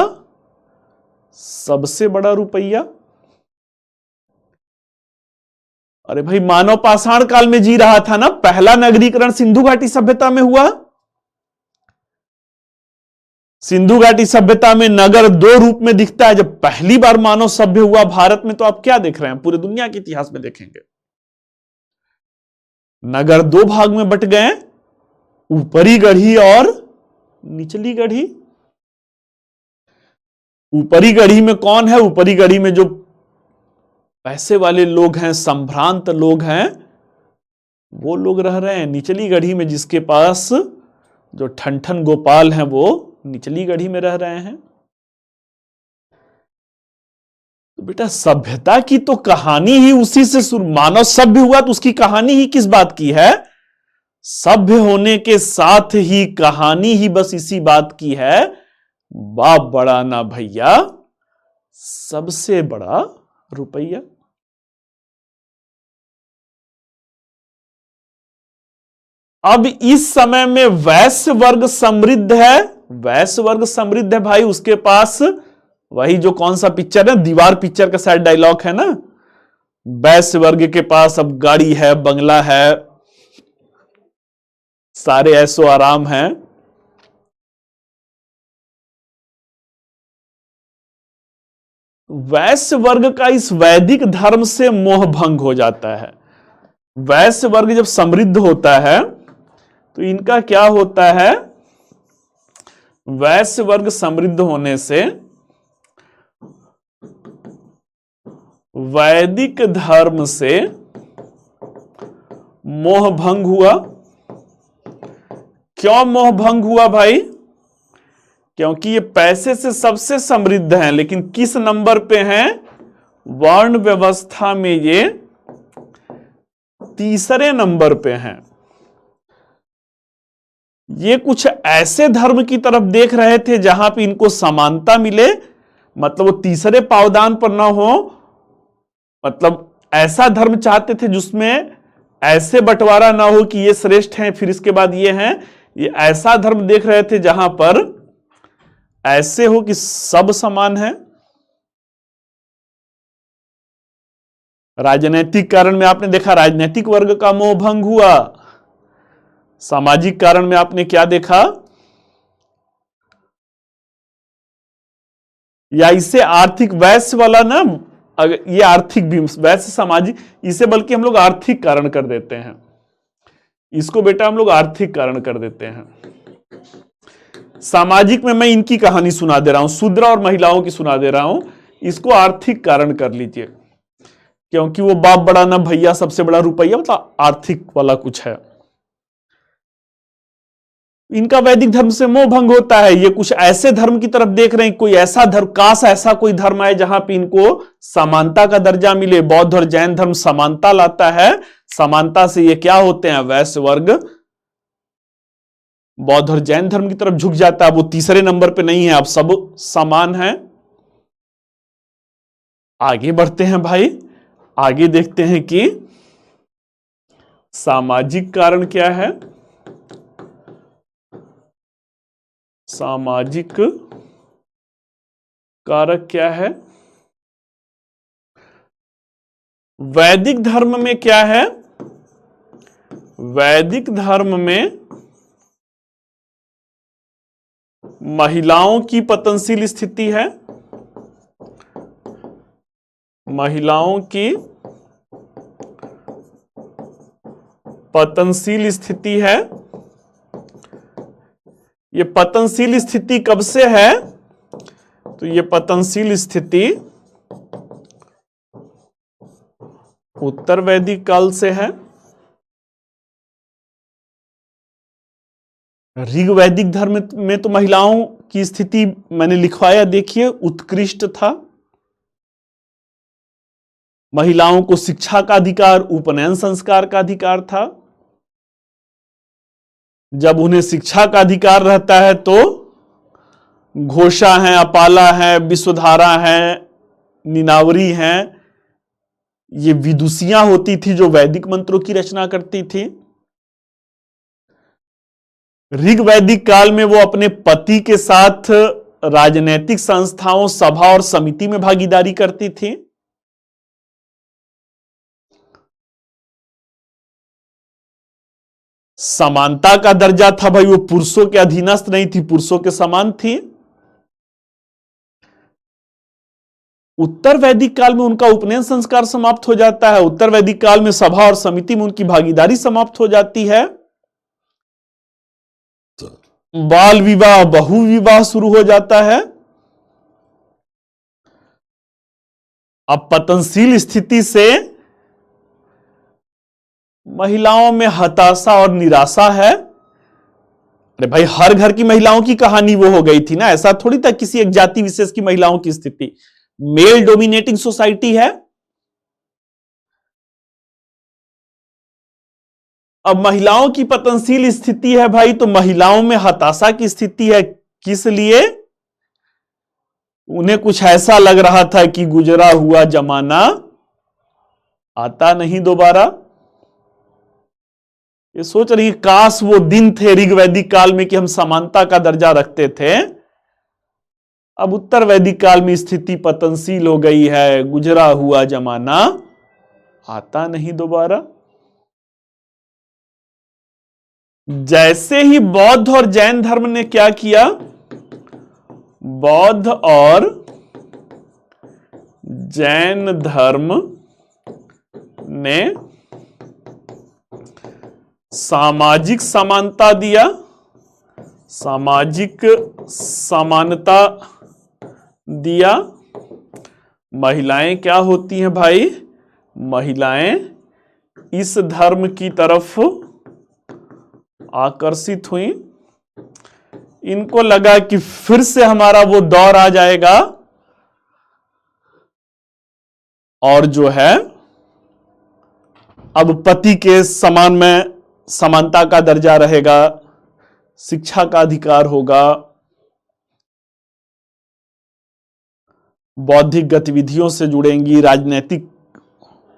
सबसे बड़ा रुपया। अरे भाई, मानव पाषाण काल में जी रहा था ना, पहला नगरीकरण सिंधु घाटी सभ्यता में हुआ। सिंधु घाटी सभ्यता में नगर दो रूप में दिखता है। जब पहली बार मानव सभ्य हुआ भारत में, तो आप क्या देख रहे हैं, पूरे दुनिया के इतिहास में देखेंगे, नगर दो भाग में बट गए, ऊपरी गढ़ी और निचली गढ़ी। ऊपरी गढ़ी में कौन है? ऊपरी गढ़ी में जो पैसे वाले लोग हैं, संभ्रांत लोग हैं, वो लोग रह रहे हैं। निचली गढ़ी में जिसके पास जो ठन गोपाल हैं, वो निचली गढ़ी में रह रहे हैं। तो बेटा सभ्यता की तो कहानी ही उसी से शुरू, मानव सभ्य हुआ तो उसकी कहानी ही किस बात की है? सभ्य होने के साथ ही कहानी ही बस इसी बात की है, बाप बड़ा ना भैया, सबसे बड़ा रुपया। अब इस समय में वैश्य वर्ग समृद्ध है, वैश्य वर्ग समृद्ध है भाई, उसके पास वही जो कौन सा पिक्चर है, दीवार पिक्चर का शायद डायलॉग है ना, वैश्य वर्ग के पास अब गाड़ी है, बंगला है, सारे ऐसो आराम हैं। वैश्य वर्ग का इस वैदिक धर्म से मोह भंग हो जाता है। वैश्य वर्ग जब समृद्ध होता है तो इनका क्या होता है? वैश्य वर्ग समृद्ध होने से वैदिक धर्म से मोह भंग हुआ। क्यों मोह भंग हुआ भाई? क्योंकि ये पैसे से सबसे समृद्ध हैं, लेकिन किस नंबर पे हैं? वर्ण व्यवस्था में ये तीसरे नंबर पे हैं। ये कुछ ऐसे धर्म की तरफ देख रहे थे जहां पे इनको समानता मिले, मतलब वो तीसरे पावदान पर ना हो, मतलब ऐसा धर्म चाहते थे जिसमें ऐसे बंटवारा ना हो कि ये श्रेष्ठ हैं फिर इसके बाद ये हैं। ये ऐसा धर्म देख रहे थे जहां पर ऐसे हो कि सब समान है। राजनीतिक कारण में आपने देखा राजनीतिक वर्ग का मोह भंग हुआ। सामाजिक कारण में आपने क्या देखा? या इसे आर्थिक वैश्य वाला ना, ये आर्थिक भी वैश्य सामाजिक, इसे बल्कि हम लोग आर्थिक कारण कर देते हैं। इसको बेटा हम लोग आर्थिक कारण कर देते हैं। सामाजिक में मैं इनकी कहानी सुना दे रहा हूं, शूद्र और महिलाओं की सुना दे रहा हूं, इसको आर्थिक कारण कर लीजिए, क्योंकि वो बाप बड़ा ना भैया सबसे बड़ा रुपया, मतलब आर्थिक वाला कुछ है। इनका वैदिक धर्म से मोह भंग होता है। ये कुछ ऐसे धर्म की तरफ देख रहे हैं, कोई ऐसा धर्म, काश ऐसा कोई धर्म है जहां पे इनको समानता का दर्जा मिले। बौद्ध और जैन धर्म समानता लाता है। समानता से ये क्या होते हैं? वैश्य वर्ग बौद्ध और जैन धर्म की तरफ झुक जाता है। वो तीसरे नंबर पे नहीं है, अब सब समान है। आगे बढ़ते हैं भाई, आगे देखते हैं कि सामाजिक कारण क्या है। सामाजिक कारक क्या है? वैदिक धर्म में क्या है? वैदिक धर्म में महिलाओं की पतनशील स्थिति है। महिलाओं की पतनशील स्थिति है। ये पतनशील स्थिति कब से है? तो ये पतनशील स्थिति उत्तर वैदिक काल से है। ऋग वैदिक धर्म में तो महिलाओं की स्थिति मैंने लिखवाया, देखिए, उत्कृष्ट था। महिलाओं को शिक्षा का अधिकार, उपनयन संस्कार का अधिकार था। जब उन्हें शिक्षा का अधिकार रहता है तो घोषा है, अपाला है, विश्वधारा है, निनावरी हैं, ये विदुषियां होती थी जो वैदिक मंत्रों की रचना करती थी। ऋग वैदिक काल में वो अपने पति के साथ राजनैतिक संस्थाओं, सभा और समिति में भागीदारी करती थी। समानता का दर्जा था भाई, वो पुरुषों के अधीनस्थ नहीं थी, पुरुषों के समान थी। उत्तर वैदिक काल में उनका उपनयन संस्कार समाप्त हो जाता है, उत्तर वैदिक काल में सभा और समिति में उनकी भागीदारी समाप्त हो जाती है, बाल विवाह बहु विवाह शुरू हो जाता है। अब पतनशील स्थिति से महिलाओं में हताशा और निराशा है। अरे भाई, हर घर की महिलाओं की कहानी वो हो गई थी ना, ऐसा थोड़ी था किसी एक जाति विशेष की महिलाओं की स्थिति। मेल डोमिनेटिंग सोसाइटी है। अब महिलाओं की पतनशील स्थिति है भाई, तो महिलाओं में हताशा की स्थिति है। किस लिए? उन्हें कुछ ऐसा लग रहा था कि गुजरा हुआ जमाना आता नहीं दोबारा। ये सोच रही, काश वो दिन थे ऋग्वैदिक काल में कि हम समानता का दर्जा रखते थे। अब उत्तर वैदिक काल में स्थिति पतनशील हो गई है, गुजरा हुआ जमाना आता नहीं दोबारा। जैसे ही बौद्ध और जैन धर्म ने क्या किया, बौद्ध और जैन धर्म ने सामाजिक समानता दिया, सामाजिक समानता दिया। महिलाएं क्या होती हैं भाई? महिलाएं इस धर्म की तरफ आकर्षित हुई। इनको लगा कि फिर से हमारा वो दौर आ जाएगा और जो है अब पति के समान में समानता का दर्जा रहेगा, शिक्षा का अधिकार होगा, बौद्धिक गतिविधियों से जुड़ेंगी, राजनीतिक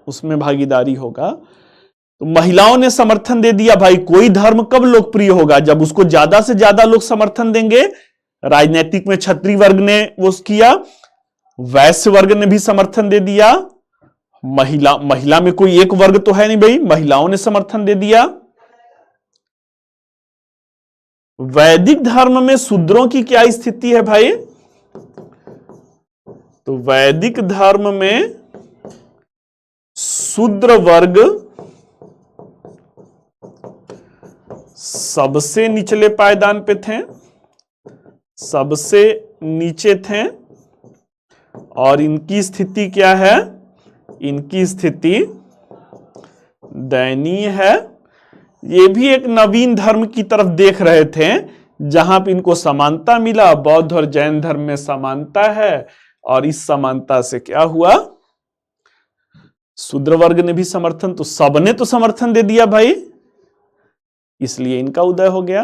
उसमें भागीदारी होगा। तो महिलाओं ने समर्थन दे दिया। भाई, कोई धर्म कब लोकप्रिय होगा? जब उसको ज्यादा से ज्यादा लोग समर्थन देंगे। राजनीतिक में क्षत्रिय वर्ग ने वो किया, वैश्य वर्ग ने भी समर्थन दे दिया। महिला में कोई एक वर्ग तो है नहीं भाई, महिलाओं ने समर्थन दे दिया। वैदिक धर्म में शूद्रों की क्या स्थिति है भाई? तो वैदिक धर्म में शूद्र वर्ग सबसे निचले पायदान पे थे, सबसे नीचे थे। और इनकी स्थिति क्या है? इनकी स्थिति दयनीय है। ये भी एक नवीन धर्म की तरफ देख रहे थे, जहां पे इनको समानता मिला। बौद्ध और जैन धर्म में समानता है, और इस समानता से क्या हुआ? शूद्र वर्ग ने भी समर्थन, तो सबने तो समर्थन दे दिया भाई, इसलिए इनका उदय हो गया।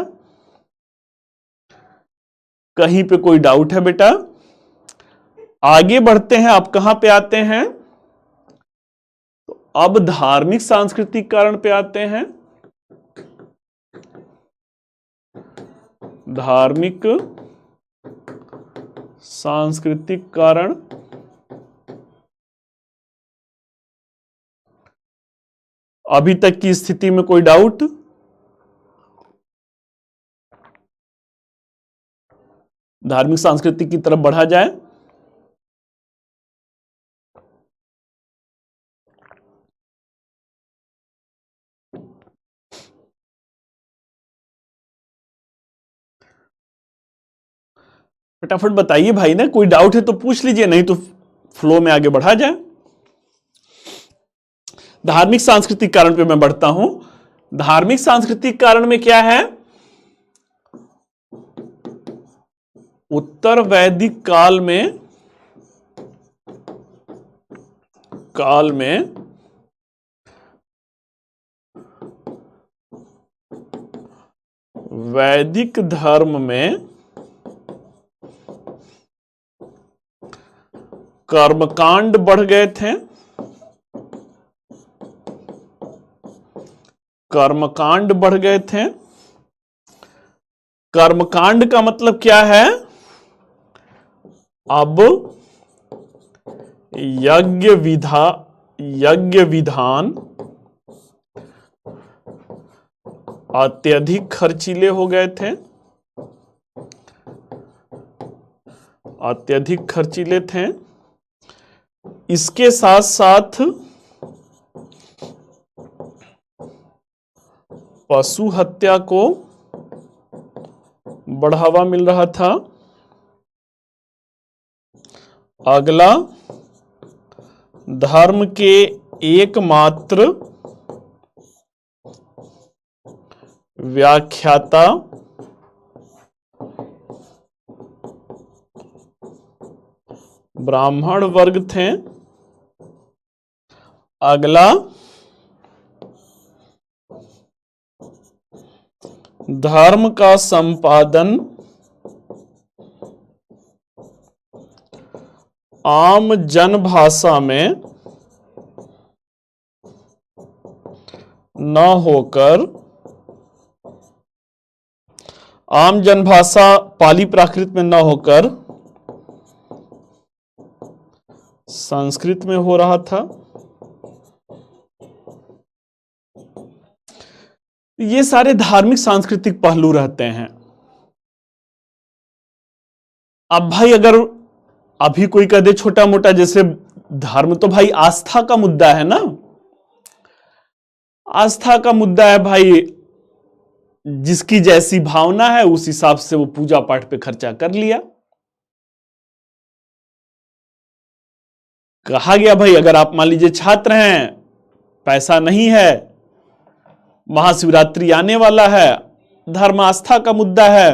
कहीं पे कोई डाउट है बेटा? आगे बढ़ते हैं। अब कहां पे आते हैं? तो अब धार्मिक सांस्कृतिक कारण पे आते हैं। धार्मिक सांस्कृतिक कारण। अभी तक की स्थिति में कोई डाउट? धार्मिक सांस्कृतिक की तरफ बढ़ा जाए। फटाफट बताइए भाई ना, कोई डाउट है तो पूछ लीजिए, नहीं तो फ्लो में आगे बढ़ा जाए। धार्मिक सांस्कृतिक कारण पे मैं बढ़ता हूं। धार्मिक सांस्कृतिक कारण में क्या है? उत्तर वैदिक काल में वैदिक धर्म में कर्मकांड बढ़ गए थे। कर्मकांड बढ़ गए थे। कर्मकांड का मतलब क्या है? अब यज्ञ विधान अत्यधिक खर्चीले हो गए थे। अत्यधिक खर्चीले थे। इसके साथ साथ पशु हत्या को बढ़ावा मिल रहा था। अगला, धर्म के एकमात्र व्याख्याता ब्राह्मण वर्ग थे। अगला, धर्म का संपादन आम जनभाषा में न होकर, आम जनभाषा पाली प्राकृत में न होकर संस्कृत में हो रहा था। ये सारे धार्मिक सांस्कृतिक पहलू रहते हैं। अब भाई अगर अभी कोई कह दे छोटा मोटा, जैसे धर्म तो भाई आस्था का मुद्दा है ना, आस्था का मुद्दा है भाई, जिसकी जैसी भावना है उस हिसाब से वो पूजा पाठ पे खर्चा कर लिया। कहा गया भाई अगर आप मान लीजिए छात्र हैं, पैसा नहीं है, महाशिवरात्रि आने वाला है, धर्म आस्था का मुद्दा है,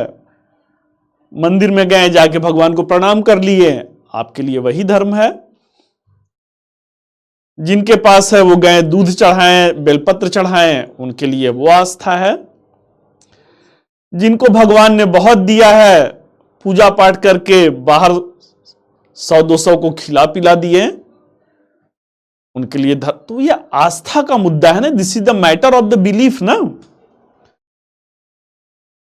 मंदिर में गए, जाके भगवान को प्रणाम कर लिए, आपके लिए वही धर्म है। जिनके पास है वो गए दूध चढ़ाएं, बेलपत्र चढ़ाएं, उनके लिए वो आस्था है। जिनको भगवान ने बहुत दिया है, पूजा पाठ करके बाहर 100-200 को खिला पिला दिए, उनके लिए तो ये आस्था का मुद्दा है ना, this is the matter of the belief ना।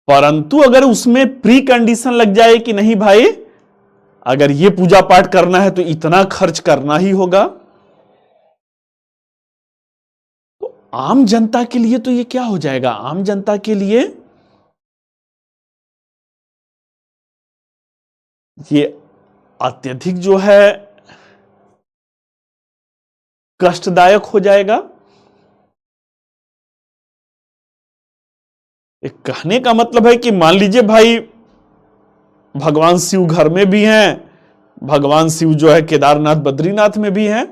परंतु अगर उसमें प्री कंडीशन लग जाए कि नहीं भाई अगर ये पूजा पाठ करना है तो इतना खर्च करना ही होगा, तो आम जनता के लिए तो ये क्या हो जाएगा, आम जनता के लिए ये अत्यधिक जो है कष्टदायक हो जाएगा। एक कहने का मतलब है कि मान लीजिए भाई भगवान शिव घर में भी हैं, भगवान शिव जो है केदारनाथ बद्रीनाथ में भी हैं।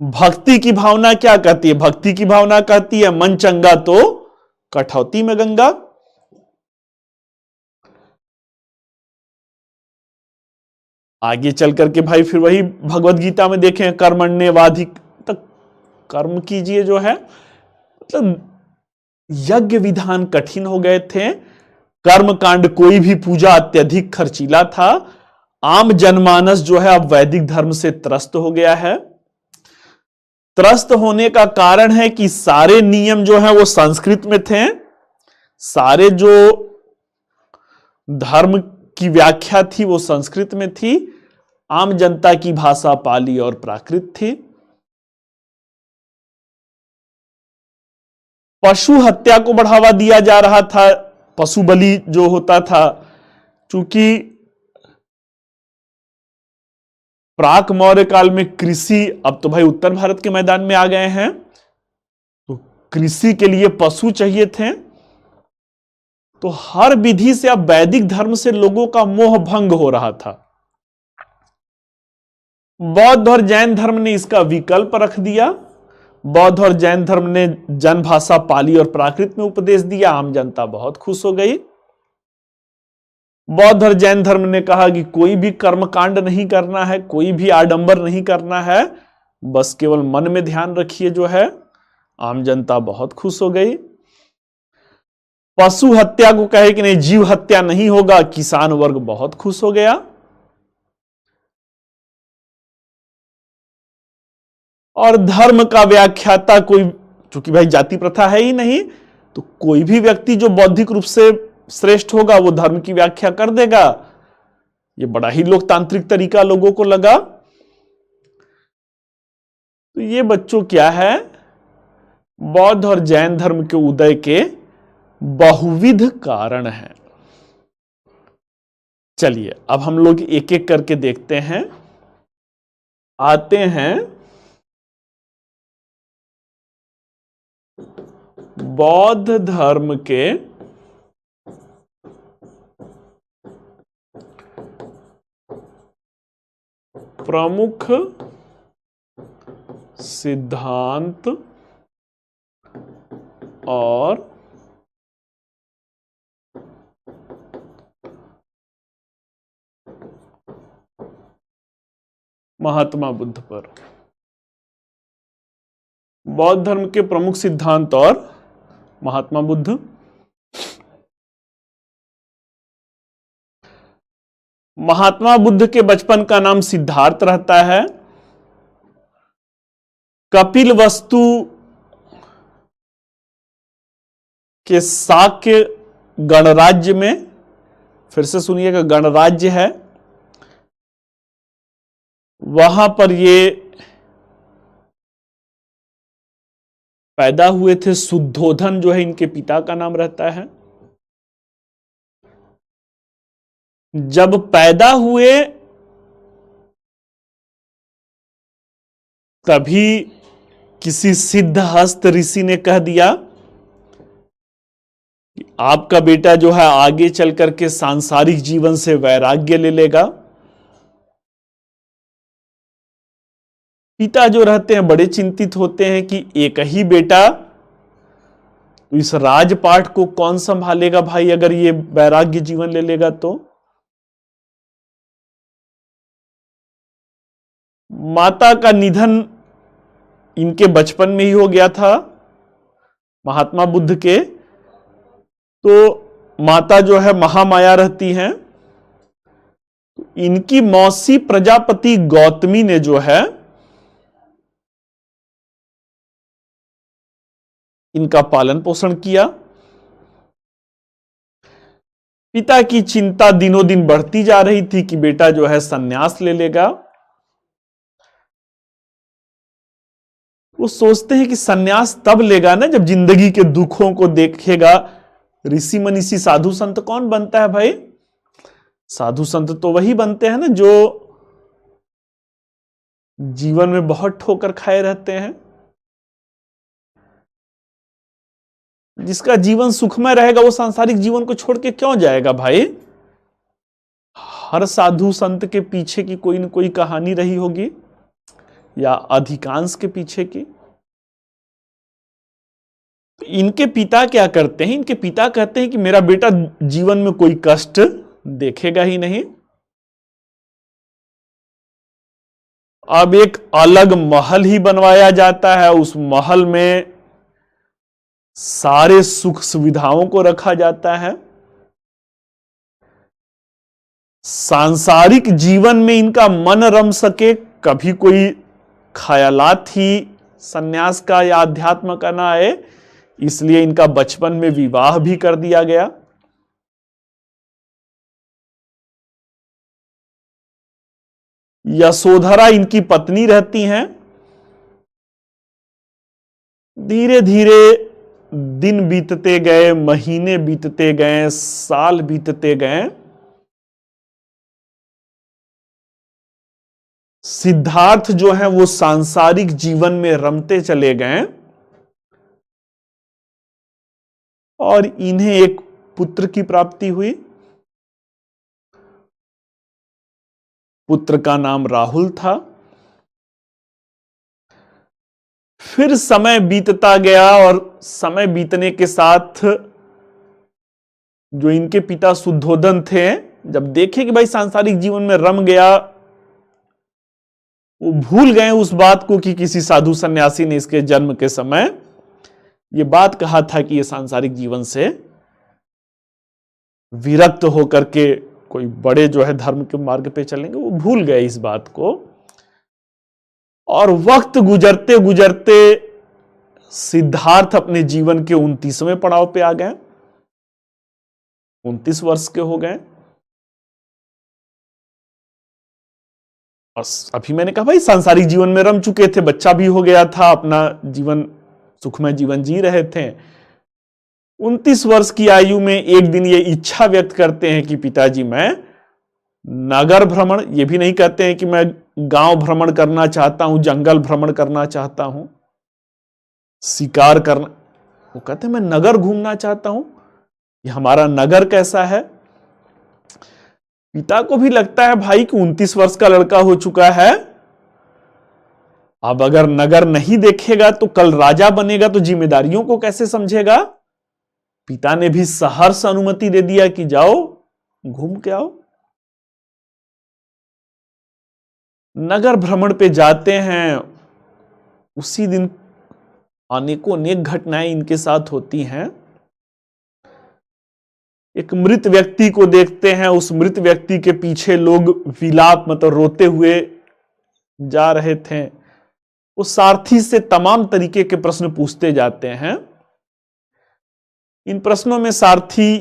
भक्ति की भावना क्या कहती है, भक्ति की भावना कहती है मन चंगा तो कठौती में गंगा। आगे चल करके भाई फिर वही भगवत गीता में देखें, कर्मण्येवाधिक तक कर्म कीजिए जो है, मतलब यज्ञ विधान कठिन हो गए थे, कर्म कांड कोई भी पूजा अत्यधिक खर्चीला था। आम जनमानस जो है अब वैदिक धर्म से त्रस्त हो गया है। त्रस्त होने का कारण है कि सारे नियम जो है वो संस्कृत में थे, सारे जो धर्म की व्याख्या थी वो संस्कृत में थी, आम जनता की भाषा पाली और प्राकृत थी। पशु हत्या को बढ़ावा दिया जा रहा था, पशु बलि जो होता था, चूंकि प्राक मौर्य काल में कृषि, अब तो भाई उत्तर भारत के मैदान में आ गए हैं, तो कृषि के लिए पशु चाहिए थे, तो हर विधि से अब वैदिक धर्म से लोगों का मोह भंग हो रहा था। बौद्ध और जैन धर्म ने इसका विकल्प रख दिया। बौद्ध और जैन धर्म ने जनभाषा पाली और प्राकृत में उपदेश दिया, आम जनता बहुत खुश हो गई। बौद्ध और जैन धर्म ने कहा कि कोई भी कर्मकांड नहीं करना है, कोई भी आडंबर नहीं करना है, बस केवल मन में ध्यान रखिए जो है, आम जनता बहुत खुश हो गई। पशु हत्या को कहे कि नहीं जीव हत्या नहीं होगा, किसान वर्ग बहुत खुश हो गया। और धर्म का व्याख्याता कोई, चूंकि भाई जाति प्रथा है ही नहीं, तो कोई भी व्यक्ति जो बौद्धिक रूप से श्रेष्ठ होगा वो धर्म की व्याख्या कर देगा। ये बड़ा ही लोकतांत्रिक तरीका लोगों को लगा। तो ये बच्चों क्या है, बौद्ध और जैन धर्म के उदय के बहुविध कारण हैं। चलिए अब हम लोग एक एक करके देखते हैं। आते हैं बौद्ध धर्म के प्रमुख सिद्धांत और महात्मा बुद्ध पर। बौद्ध धर्म के प्रमुख सिद्धांत और महात्मा बुद्ध। महात्मा बुद्ध के बचपन का नाम सिद्धार्थ रहता है। कपिल वस्तु के शाक्य गणराज्य में, फिर से सुनिएगा, गणराज्य है, वहां पर ये पैदा हुए थे। शुद्धोधन जो है इनके पिता का नाम रहता है। जब पैदा हुए तभी किसी सिद्धहस्त ऋषि ने कह दिया कि आपका बेटा जो है आगे चल करके सांसारिक जीवन से वैराग्य ले लेगा। पिता जो रहते हैं बड़े चिंतित होते हैं कि एक ही बेटा, तो इस राजपाट को कौन संभालेगा भाई अगर ये वैराग्य जीवन ले लेगा तो। माता का निधन इनके बचपन में ही हो गया था महात्मा बुद्ध के। तो माता जो है महामाया रहती हैं। इनकी मौसी प्रजापति गौतमी ने जो है इनका पालन पोषण किया। पिता की चिंता दिनों दिन बढ़ती जा रही थी कि बेटा जो है संन्यास ले लेगा। वो सोचते हैं कि संन्यास तब लेगा ना जब जिंदगी के दुखों को देखेगा। ऋषि मनीषी साधु संत कौन बनता है भाई? साधु संत तो वही बनते हैं ना जो जीवन में बहुत ठोकर खाए रहते हैं। जिसका जीवन सुखमय रहेगा वो सांसारिक जीवन को छोड़ के क्यों जाएगा भाई? हर साधु संत के पीछे की कोई न कोई कहानी रही होगी, या अधिकांश के पीछे की। तो इनके पिता क्या करते हैं? इनके पिता कहते हैं कि मेरा बेटा जीवन में कोई कष्ट देखेगा ही नहीं। अब एक अलग महल ही बनवाया जाता है। उस महल में सारे सुख सुविधाओं को रखा जाता है। सांसारिक जीवन में इनका मन रम सके, कभी कोई ख्यालात ही सन्यास का या अध्यात्म का ना आए, इसलिए इनका बचपन में विवाह भी कर दिया गया। यशोधरा इनकी पत्नी रहती हैं। धीरे धीरे दिन बीतते गए, महीने बीतते गए, साल बीतते गए। सिद्धार्थ जो है वो सांसारिक जीवन में रमते चले गए और इन्हें एक पुत्र की प्राप्ति हुई। पुत्र का नाम राहुल था। फिर समय बीतता गया और समय बीतने के साथ जो इनके पिता शुद्धोधन थे, जब देखे कि भाई सांसारिक जीवन में रम गया, वो भूल गए उस बात को कि किसी साधु सन्यासी ने इसके जन्म के समय ये बात कहा था कि ये सांसारिक जीवन से विरक्त होकर के कोई बड़े जो है धर्म के मार्ग पे चलेंगे। वो भूल गए इस बात को। और वक्त गुजरते गुजरते सिद्धार्थ अपने जीवन के 29वें पड़ाव पे आ गए। 29 वर्ष के हो गए। और अभी मैंने कहा भाई सांसारिक जीवन में रम चुके थे, बच्चा भी हो गया था, अपना जीवन सुखमय जीवन जी रहे थे। 29 वर्ष की आयु में एक दिन ये इच्छा व्यक्त करते हैं कि पिताजी मैं नगर भ्रमण, ये भी नहीं कहते हैं कि मैं गांव भ्रमण करना चाहता हूं, जंगल भ्रमण करना चाहता हूं, शिकार करना, वो कहते हैं मैं नगर घूमना चाहता हूं, ये हमारा नगर कैसा है। पिता को भी लगता है भाई कि 29 वर्ष का लड़का हो चुका है, अब अगर नगर नहीं देखेगा तो कल राजा बनेगा तो जिम्मेदारियों को कैसे समझेगा। पिता ने भी सहर्ष अनुमति दे दिया कि जाओ घूम के आओ। नगर भ्रमण पे जाते हैं, उसी दिन अनेकों अनेक घटनाएं इनके साथ होती हैं। एक मृत व्यक्ति को देखते हैं, उस मृत व्यक्ति के पीछे लोग विलाप मतलब रोते हुए जा रहे थे। वो सारथी से तमाम तरीके के प्रश्न पूछते जाते हैं। इन प्रश्नों में सारथी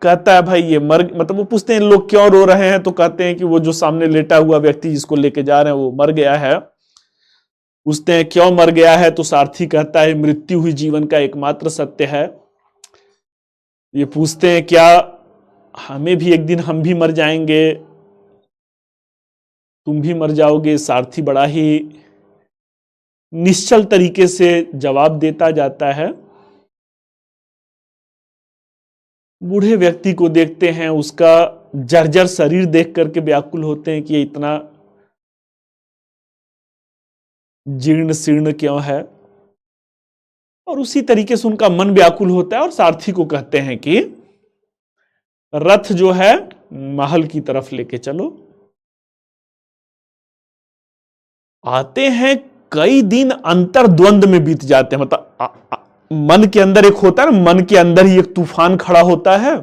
कहता है भाई ये मर, मतलब वो पूछते हैं लोग क्यों रो रहे हैं, तो कहते हैं कि वो जो सामने लेटा हुआ व्यक्ति जिसको लेके जा रहे हैं वो मर गया है। पूछते हैं क्यों मर गया है, तो सारथी कहता है मृत्यु ही जीवन का एकमात्र सत्य है। ये पूछते हैं क्या हमें भी एक दिन हम भी मर जाएंगे, तुम भी मर जाओगे। सारथी बड़ा ही निश्चल तरीके से जवाब देता जाता है। बूढ़े व्यक्ति को देखते हैं, उसका जर्जर शरीर देख करके व्याकुल होते हैं कि ये इतना जीर्ण शीर्ण क्यों है, और उसी तरीके से उनका मन व्याकुल होता है और सारथी को कहते हैं कि रथ जो है महल की तरफ लेके चलो। आते हैं, कई दिन अंतर्द्वंद में बीत जाते हैं, मतलब मन के अंदर एक होता है ना, मन के अंदर ही एक तूफान खड़ा होता है।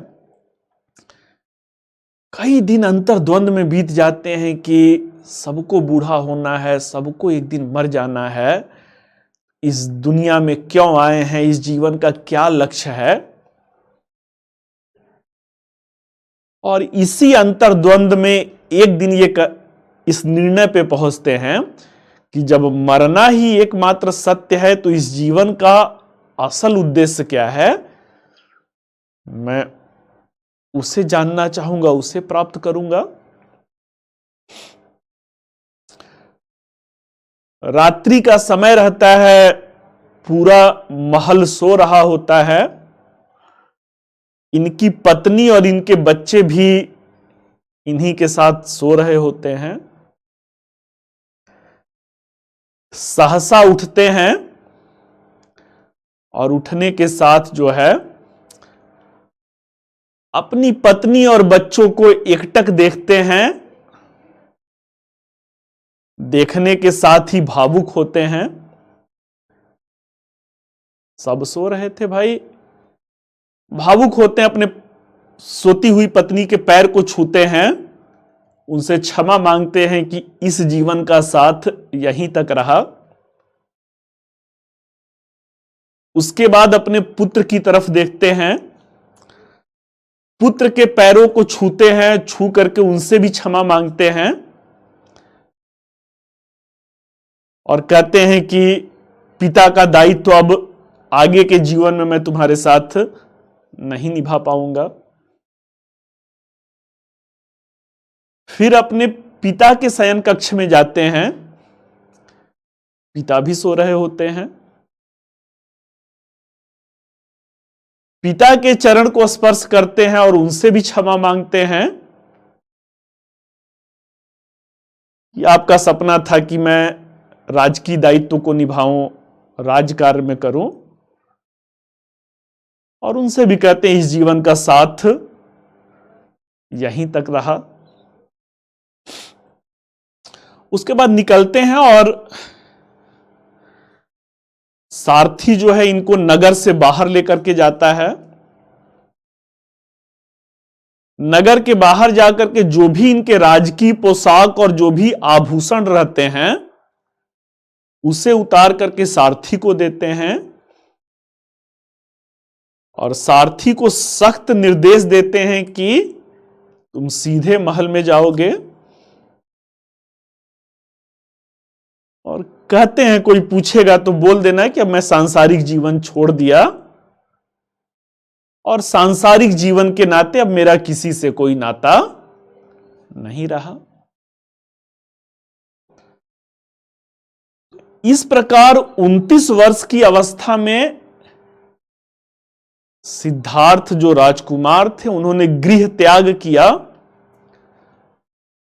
कई दिन अंतर्द्वंद में बीत जाते हैं कि सबको बूढ़ा होना है, सबको एक दिन मर जाना है, इस दुनिया में क्यों आए हैं, इस जीवन का क्या लक्ष्य है। और इसी अंतर्द्वंद में एक दिन ये इस निर्णय पे पहुंचते हैं कि जब मरना ही एकमात्र सत्य है तो इस जीवन का असल उद्देश्य क्या है, मैं उसे जानना चाहूंगा, उसे प्राप्त करूंगा। रात्रि का समय रहता है, पूरा महल सो रहा होता है, इनकी पत्नी और इनके बच्चे भी इन्हीं के साथ सो रहे होते हैं। सहसा उठते हैं और उठने के साथ जो है अपनी पत्नी और बच्चों को एकटक देखते हैं, देखने के साथ ही भावुक होते हैं। सब सो रहे थे भाई, भावुक होते हैं, अपने सोती हुई पत्नी के पैर को छूते हैं, उनसे क्षमा मांगते हैं कि इस जीवन का साथ यहीं तक रहा। उसके बाद अपने पुत्र की तरफ देखते हैं, पुत्र के पैरों को छूते हैं, छू करके उनसे भी क्षमा मांगते हैं और कहते हैं कि पिता का दायित्व अब आगे के जीवन में मैं तुम्हारे साथ नहीं निभा पाऊंगा। फिर अपने पिता के शयन कक्ष में जाते हैं, पिता भी सो रहे होते हैं। पिता के चरण को स्पर्श करते हैं और उनसे भी क्षमा मांगते हैं कि आपका सपना था कि मैं राजकीय दायित्व को निभाऊं, राजकार्य में करूं। और उनसे भी कहते हैं इस जीवन का साथ यहीं तक रहा। उसके बाद निकलते हैं और सारथी जो है इनको नगर से बाहर लेकर के जाता है। नगर के बाहर जाकर के जो भी इनके राजकीय पोशाक और जो भी आभूषण रहते हैं उसे उतार करके सारथी को देते हैं और सारथी को सख्त निर्देश देते हैं कि तुम सीधे महल में जाओगे। और कहते हैं कोई पूछेगा तो बोल देना कि अब मैं सांसारिक जीवन छोड़ दिया और सांसारिक जीवन के नाते अब मेरा किसी से कोई नाता नहीं रहा। इस प्रकार 29 वर्ष की अवस्था में सिद्धार्थ जो राजकुमार थे उन्होंने गृह त्याग किया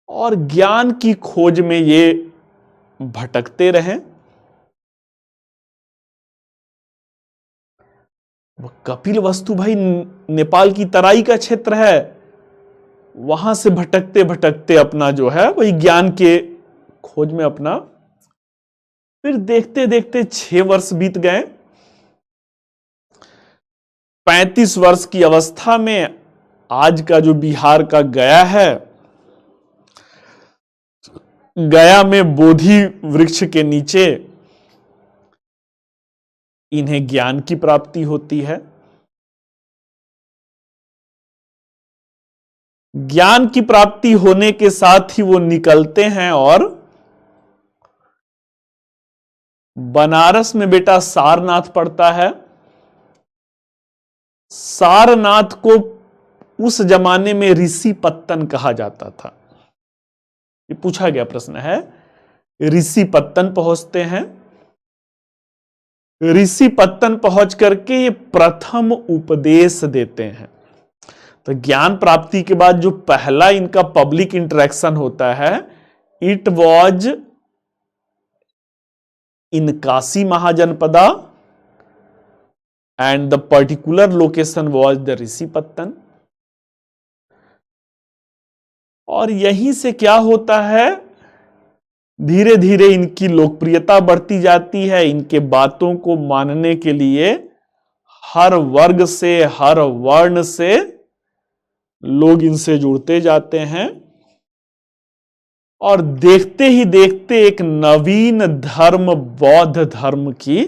और ज्ञान की खोज में ये भटकते रहे। कपिल वस्तु भाई नेपाल की तराई का क्षेत्र है, वहां से भटकते भटकते अपना जो है वही ज्ञान के खोज में अपना, फिर देखते देखते 6 वर्ष बीत गए। 35 वर्ष की अवस्था में आज का जो बिहार का गया है, गया में बोधि वृक्ष के नीचे इन्हें ज्ञान की प्राप्ति होती है। ज्ञान की प्राप्ति होने के साथ ही वो निकलते हैं और बनारस में बेटा सारनाथ पड़ता है। सारनाथ को उस जमाने में ऋषि पत्तन कहा जाता था। ये पूछा गया प्रश्न है। ऋषि पत्तन पहुंचते हैं। ऋषि पत्तन पहुंच करके ये प्रथम उपदेश देते हैं। तो ज्ञान प्राप्ति के बाद जो पहला इनका पब्लिक इंटरेक्शन होता है, it was in Kashi Mahajanapada and the particular location was the Rishi Pattan. और यहीं से क्या होता है, धीरे धीरे इनकी लोकप्रियता बढ़ती जाती है। इनके बातों को मानने के लिए हर वर्ग से, हर वर्ण से लोग इनसे जुड़ते जाते हैं और देखते ही देखते एक नवीन धर्म, बौद्ध धर्म की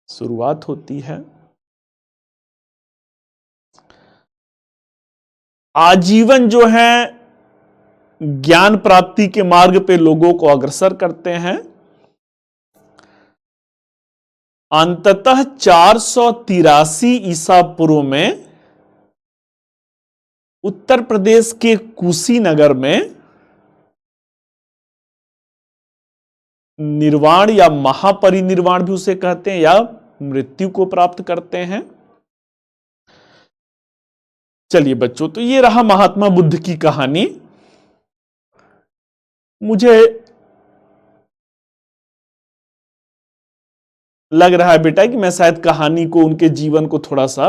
शुरुआत होती है। आजीवन जो है ज्ञान प्राप्ति के मार्ग पे लोगों को अग्रसर करते हैं। अंततः 483 ईसा पूर्व में उत्तर प्रदेश के कुशीनगर में निर्वाण या महापरिनिर्वाण भी उसे कहते हैं, या मृत्यु को प्राप्त करते हैं। चलिए बच्चों, तो ये रहा महात्मा बुद्ध की कहानी। मुझे लग रहा है बेटा कि मैं शायद कहानी को, उनके जीवन को थोड़ा सा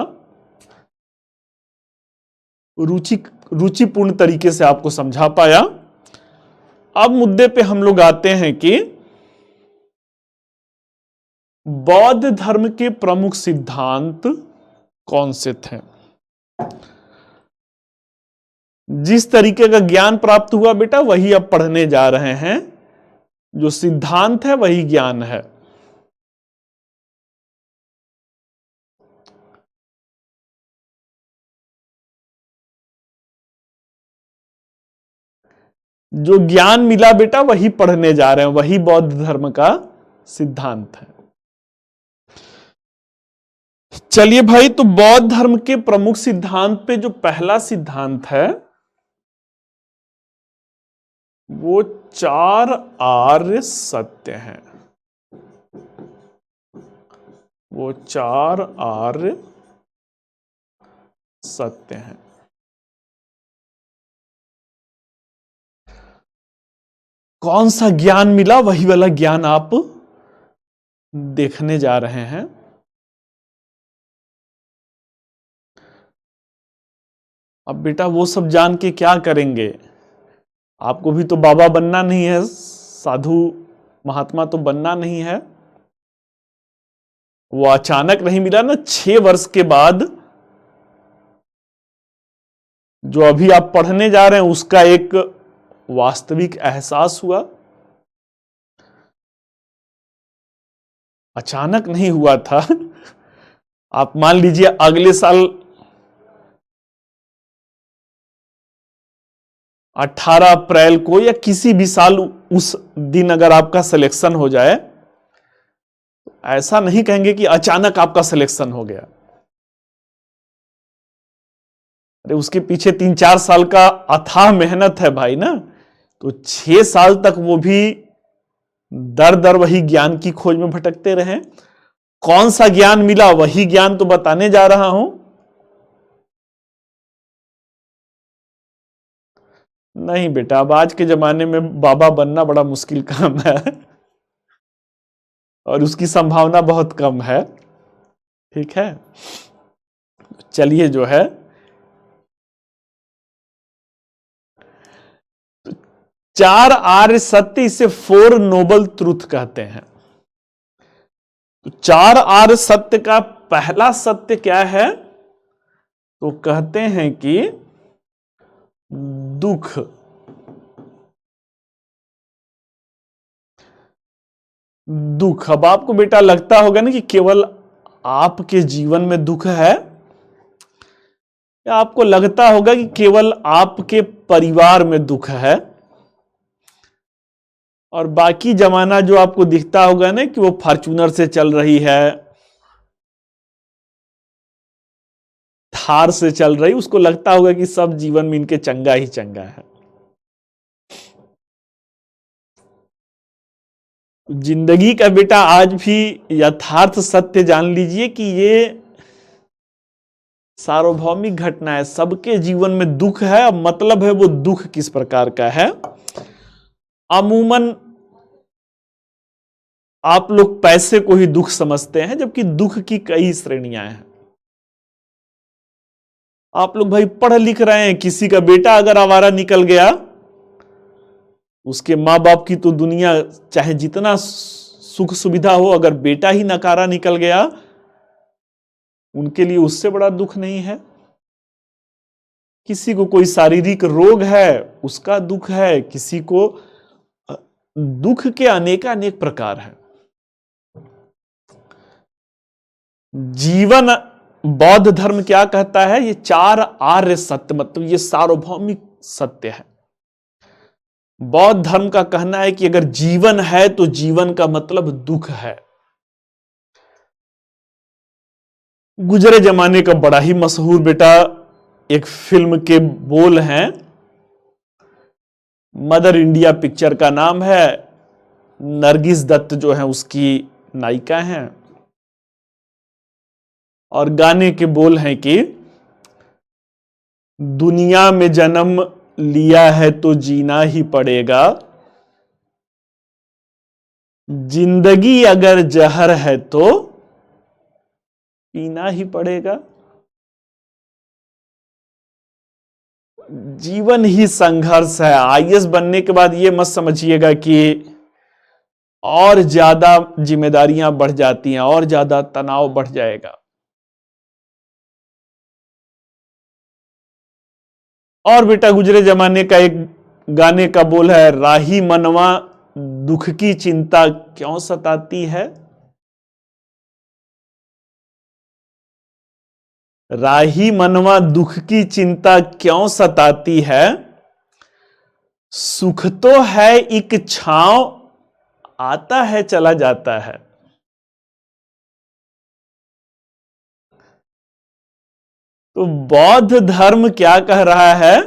रुचिपूर्ण तरीके से आपको समझा पाया। अब मुद्दे पे हम लोग आते हैं कि बौद्ध धर्म के प्रमुख सिद्धांत कौन से थे। जिस तरीके का ज्ञान प्राप्त हुआ बेटा, वही अब पढ़ने जा रहे हैं। जो सिद्धांत है वही ज्ञान है। जो ज्ञान मिला बेटा वही पढ़ने जा रहे हैं, वही बौद्ध धर्म का सिद्धांत है। चलिए भाई, तो बौद्ध धर्म के प्रमुख सिद्धांत पे जो पहला सिद्धांत है वो 4 आर्य सत्य हैं। वो 4 आर्य सत्य हैं। कौन सा ज्ञान मिला, वही वाला ज्ञान आप देखने जा रहे हैं। अब बेटा वो सब जान के क्या करेंगे, आपको भी तो बाबा बनना नहीं है, साधु महात्मा तो बनना नहीं है। वो अचानक नहीं मिला ना, 6 वर्ष के बाद जो अभी आप पढ़ने जा रहे हैं उसका एक वास्तविक एहसास हुआ। अचानक नहीं हुआ था। आप मान लीजिए अगले साल 18 अप्रैल को या किसी भी साल उस दिन अगर आपका सिलेक्शन हो जाए, ऐसा नहीं कहेंगे कि अचानक आपका सिलेक्शन हो गया। अरे उसके पीछे 3-4 साल का अथाह मेहनत है भाई ना। तो 6 साल तक वो भी दर दर वही ज्ञान की खोज में भटकते रहे। कौन सा ज्ञान मिला, वही ज्ञान तो बताने जा रहा हूं। नहीं बेटा, अब आज के जमाने में बाबा बनना बड़ा मुश्किल काम है और उसकी संभावना बहुत कम है। ठीक है, चलिए जो है, चार आर्य सत्य, इसे 4 नोबल ट्रुथ कहते हैं। तो 4 आर्य सत्य का पहला सत्य क्या है? तो कहते हैं कि दुख। दुख। अब आपको बेटा लगता होगा ना कि केवल आपके जीवन में दुख है, या आपको लगता होगा कि केवल आपके परिवार में दुख है, और बाकी जमाना जो आपको दिखता होगा ना कि वो फॉर्च्यूनर से चल रही है, थार से चल रही, उसको लगता होगा कि सब जीवन में इनके चंगा ही चंगा है। जिंदगी का बेटा आज भी यथार्थ सत्य जान लीजिए कि ये सार्वभौमिक घटना है। सबके जीवन में दुख है। अब मतलब है वो दुख किस प्रकार का है। अमूमन आप लोग पैसे को ही दुख समझते हैं, जबकि दुख की कई श्रेणियां हैं। आप लोग भाई पढ़ लिख रहे हैं, किसी का बेटा अगर आवारा निकल गया, उसके मां बाप की तो दुनिया चाहे जितना सुख सुविधा हो, अगर बेटा ही नकारा निकल गया, उनके लिए उससे बड़ा दुख नहीं है। किसी को कोई शारीरिक रोग है, उसका दुख है। किसी को दुख के अनेकानेक प्रकार है। जीवन, बौद्ध धर्म क्या कहता है? ये 4 आर्य सत्य, मतलब ये सार्वभौमिक सत्य है। बौद्ध धर्म का कहना है कि अगर जीवन है तो जीवन का मतलब दुख है। गुजरे जमाने का बड़ा ही मशहूर बेटा एक फिल्म के बोल हैं, मदर इंडिया पिक्चर का नाम है, नरगिस दत्त जो है उसकी नायिका हैं, और गाने के बोल हैं कि दुनिया में जन्म लिया है तो जीना ही पड़ेगा, जिंदगी अगर जहर है तो पीना ही पड़ेगा। जीवन ही संघर्ष है। आईएएस बनने के बाद यह मत समझिएगा कि और ज्यादा जिम्मेदारियां बढ़ जाती हैं, और ज्यादा तनाव बढ़ जाएगा। और बेटा गुजरे जमाने का एक गाने का बोल है, राही मनवा दुख की चिंता क्यों सताती है। राही मनवा दुख की चिंता क्यों सताती है, सुख तो है एक छांव, आता है चला जाता है। तो बौद्ध धर्म क्या कह रहा है?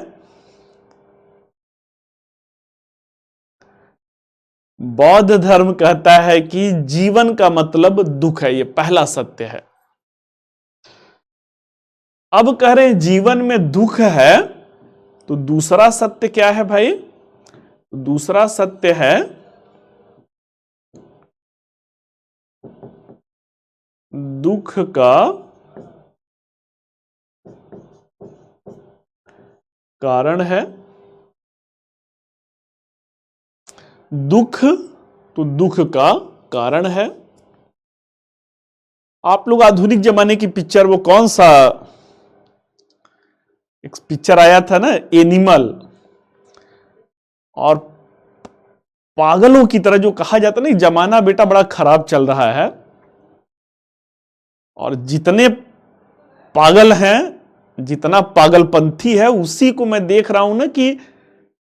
बौद्ध धर्म कहता है कि जीवन का मतलब दुख है। यह पहला सत्य है। अब कह रहे हैं जीवन में दुख है, तो दूसरा सत्य क्या है भाई? दूसरा सत्य है दुख का कारण है। दुख तो दुख का कारण है। आप लोग आधुनिक जमाने की पिक्चर, वो कौन सा एक पिक्चर आया था ना, एनिमल, और पागलों की तरह जो कहा जाता ना, जमाना बेटा बड़ा खराब चल रहा है, और जितने पागल हैं, जितना पागलपंथी है, उसी को मैं देख रहा हूं ना कि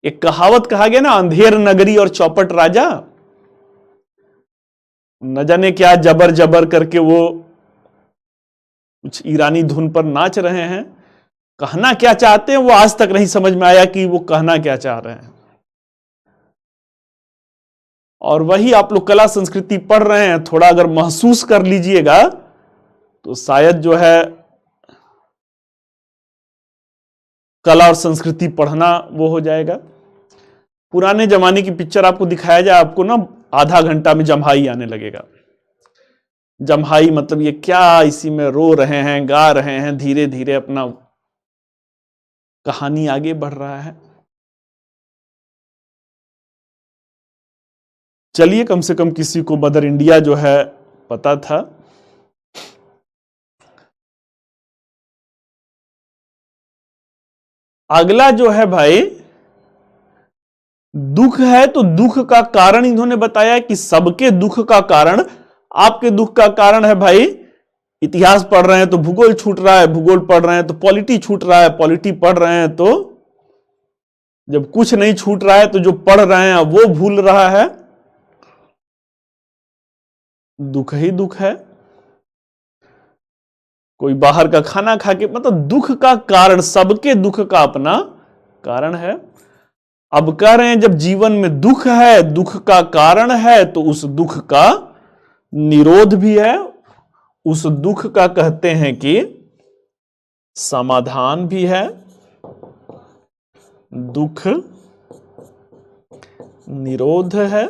एक कहावत कहा गया ना, अंधेर नगरी और चौपट राजा। न जाने क्या जबर जबर करके वो कुछ ईरानी धुन पर नाच रहे हैं। कहना क्या चाहते हैं वो आज तक नहीं समझ में आया कि वो कहना क्या चाह रहे हैं। और वही आप लोग कला संस्कृति पढ़ रहे हैं, थोड़ा अगर महसूस कर लीजिएगा तो शायद जो है कला और संस्कृति पढ़ना वो हो जाएगा। पुराने जमाने की पिक्चर आपको दिखाया जाए, आपको ना आधा घंटा में जम्हाई आने लगेगा। जम्हाई मतलब ये क्या, इसी में रो रहे हैं, गा रहे हैं, धीरे धीरे अपना कहानी आगे बढ़ रहा है। चलिए कम से कम किसी को मदर इंडिया जो है पता था। अगला जो है भाई, दुख है तो दुख का कारण इन्होंने बताया कि सबके दुख का कारण, आपके दुख का कारण है भाई, इतिहास पढ़ रहे हैं तो भूगोल छूट रहा है, भूगोल पढ़ रहे हैं तो पॉलिटी छूट रहा है, पॉलिटी पढ़ रहे हैं तो जब कुछ नहीं छूट रहा है तो जो पढ़ रहे हैं वो भूल रहा है। दुख ही दुख है। कोई बाहर का खाना खा के, मतलब दुख का कारण, सबके दुख का अपना कारण है। अब कह रहे हैं जब जीवन में दुख है, दुख का कारण है, तो उस दुख का निरोध भी है, उस दुख का कहते हैं कि समाधान भी है। दुख निरोध है।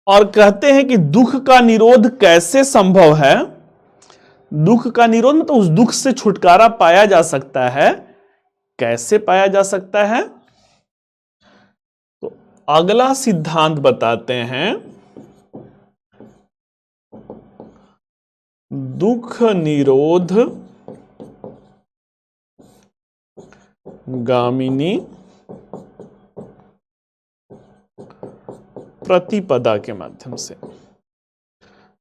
और कहते हैं कि दुख का निरोध कैसे संभव है। दुख का निरोध मतलब उस दुख से छुटकारा पाया जा सकता है। कैसे पाया जा सकता है, तो अगला सिद्धांत बताते हैं। दुख निरोध गामिनी प्रतिपदा के माध्यम से।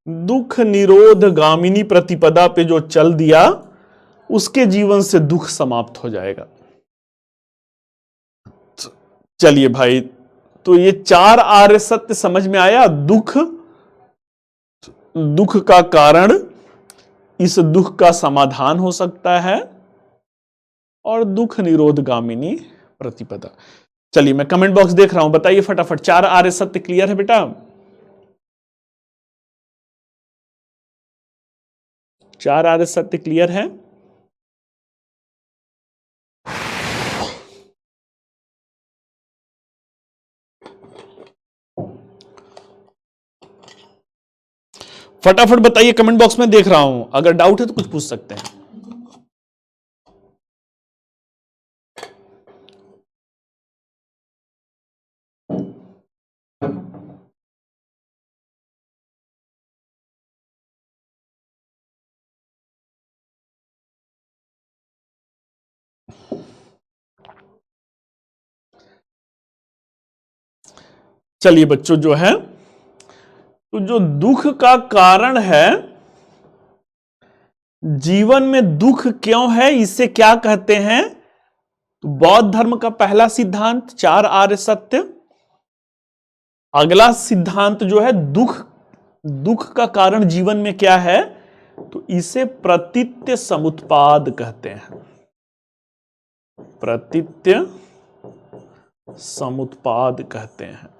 दुख निरोध गामिनी प्रतिपदा पे जो चल दिया, उसके जीवन से दुख समाप्त हो जाएगा। चलिए भाई, तो ये 4 आर्य सत्य समझ में आया। दुख, दुख का कारण, इस दुख का समाधान हो सकता है, और दुख निरोध गामिनी प्रतिपदा। चलिए मैं कमेंट बॉक्स देख रहा हूं, बताइए फटाफट। 4 आर्य सत्य क्लियर है बेटा? 4 आर्य सत्य क्लियर है? फटाफट बताइए, कमेंट बॉक्स में देख रहा हूं, अगर डाउट है तो कुछ पूछ सकते हैं। चलिए बच्चों, जो है तो जो दुख का कारण है, जीवन में दुख क्यों है, इसे क्या कहते हैं? तो बौद्ध धर्म का पहला सिद्धांत 4 आर्य सत्य। अगला सिद्धांत जो है दुख, दुख का कारण जीवन में क्या है, तो इसे प्रतीत्य समुत्पाद कहते हैं। प्रतीत्य समुत्पाद कहते हैं।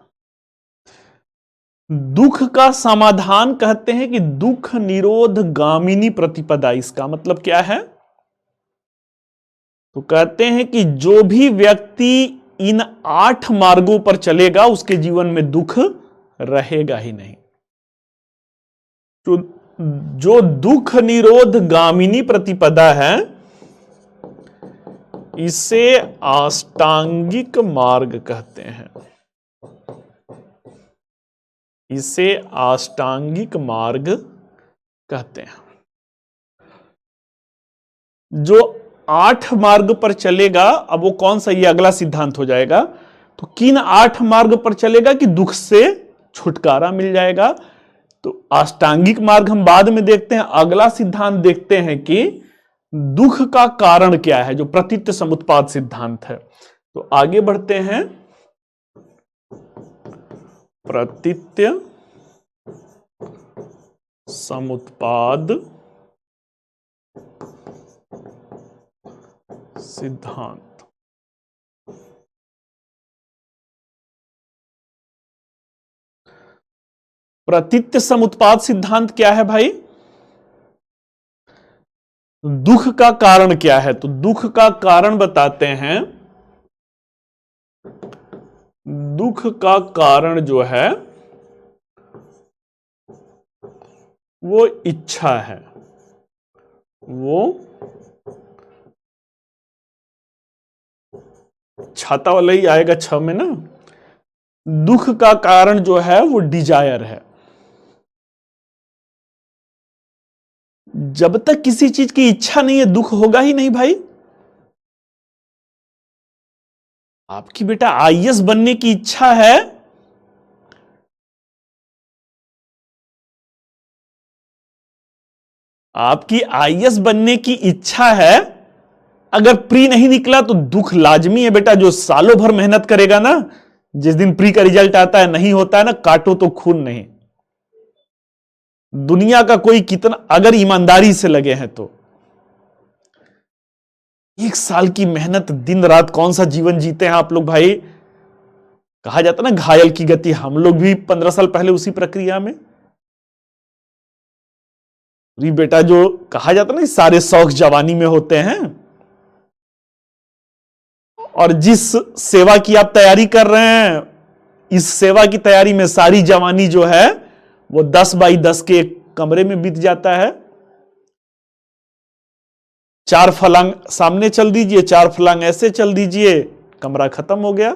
दुख का समाधान कहते हैं कि दुख निरोध गामिनी प्रतिपदा। इसका मतलब क्या है, तो कहते हैं कि जो भी व्यक्ति इन 8 मार्गों पर चलेगा, उसके जीवन में दुख रहेगा ही नहीं। तो जो दुख निरोध गामिनी प्रतिपदा है, इसे अष्टांगिक मार्ग कहते हैं। इसे अष्टांगिक मार्ग कहते हैं। जो 8 मार्ग पर चलेगा, अब वो कौन सा, ये अगला सिद्धांत हो जाएगा। तो किन 8 मार्ग पर चलेगा कि दुख से छुटकारा मिल जाएगा। तो अष्टांगिक मार्ग हम बाद में देखते हैं, अगला सिद्धांत देखते हैं कि दुख का कारण क्या है, जो प्रतीत्य समुत्पाद सिद्धांत है। तो आगे बढ़ते हैं। प्रतीत्य समुत्पाद सिद्धांत। प्रतीत्य समुत्पाद सिद्धांत क्या है भाई? दुख का कारण क्या है? तो दुख का कारण बताते हैं। दुख का कारण जो है वो इच्छा है। वो छाता वाला ही आएगा 6 में ना। दुख का कारण जो है वो डिजायर है। जब तक किसी चीज की इच्छा नहीं है दुख होगा ही नहीं भाई। आपकी बेटा आईएएस बनने की इच्छा है, आपकी आईएएस बनने की इच्छा है, अगर प्री नहीं निकला तो दुख लाजमी है बेटा। जो सालों भर मेहनत करेगा ना, जिस दिन प्री का रिजल्ट आता है नहीं होता है ना, काटो तो खून नहीं। दुनिया का कोई कितना अगर ईमानदारी से लगे हैं तो 1 साल की मेहनत, दिन रात कौन सा जीवन जीते हैं आप लोग भाई। कहा जाता ना घायल की गति, हम लोग भी 15 साल पहले उसी प्रक्रिया में। बेटा जो कहा जाता ना सारे शौक जवानी में होते हैं, और जिस सेवा की आप तैयारी कर रहे हैं, इस सेवा की तैयारी में सारी जवानी जो है वो 10 बाई 10 के एक कमरे में बीत जाता है। 4 फलांग सामने चल दीजिए, 4 फलांग ऐसे चल दीजिए, कमरा खत्म हो गया।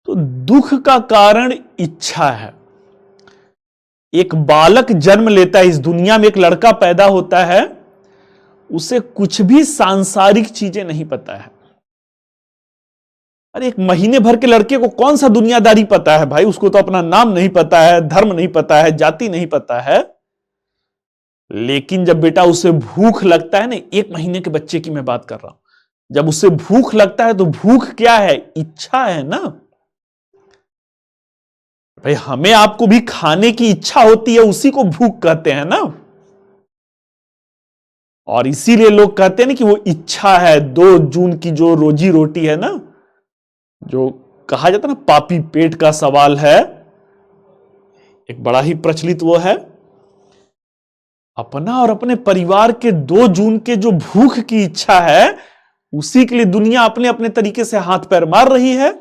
तो दुख का कारण इच्छा है। एक बालक जन्म लेता है इस दुनिया में, एक लड़का पैदा होता है, उसे कुछ भी सांसारिक चीजें नहीं पता है। अरे एक महीने भर के लड़के को कौन सा दुनियादारी पता है भाई। उसको तो अपना नाम नहीं पता है, धर्म नहीं पता है, जाति नहीं पता है। लेकिन जब बेटा उसे भूख लगता है ना, 1 महीने के बच्चे की मैं बात कर रहा हूं, जब उसे भूख लगता है तो भूख क्या है? इच्छा है ना भाई। हमें आपको भी खाने की इच्छा होती है, उसी को भूख कहते हैं ना। और इसीलिए लोग कहते हैं ना कि वो इच्छा है। 2 जून की जो रोजी रोटी है ना, जो कहा जाता है ना पापी पेट का सवाल है, एक बड़ा ही प्रचलित वो है। अपना और अपने परिवार के 2 जून के जो भूख की इच्छा है, उसी के लिए दुनिया अपने अपने तरीके से हाथ पैर मार रही है।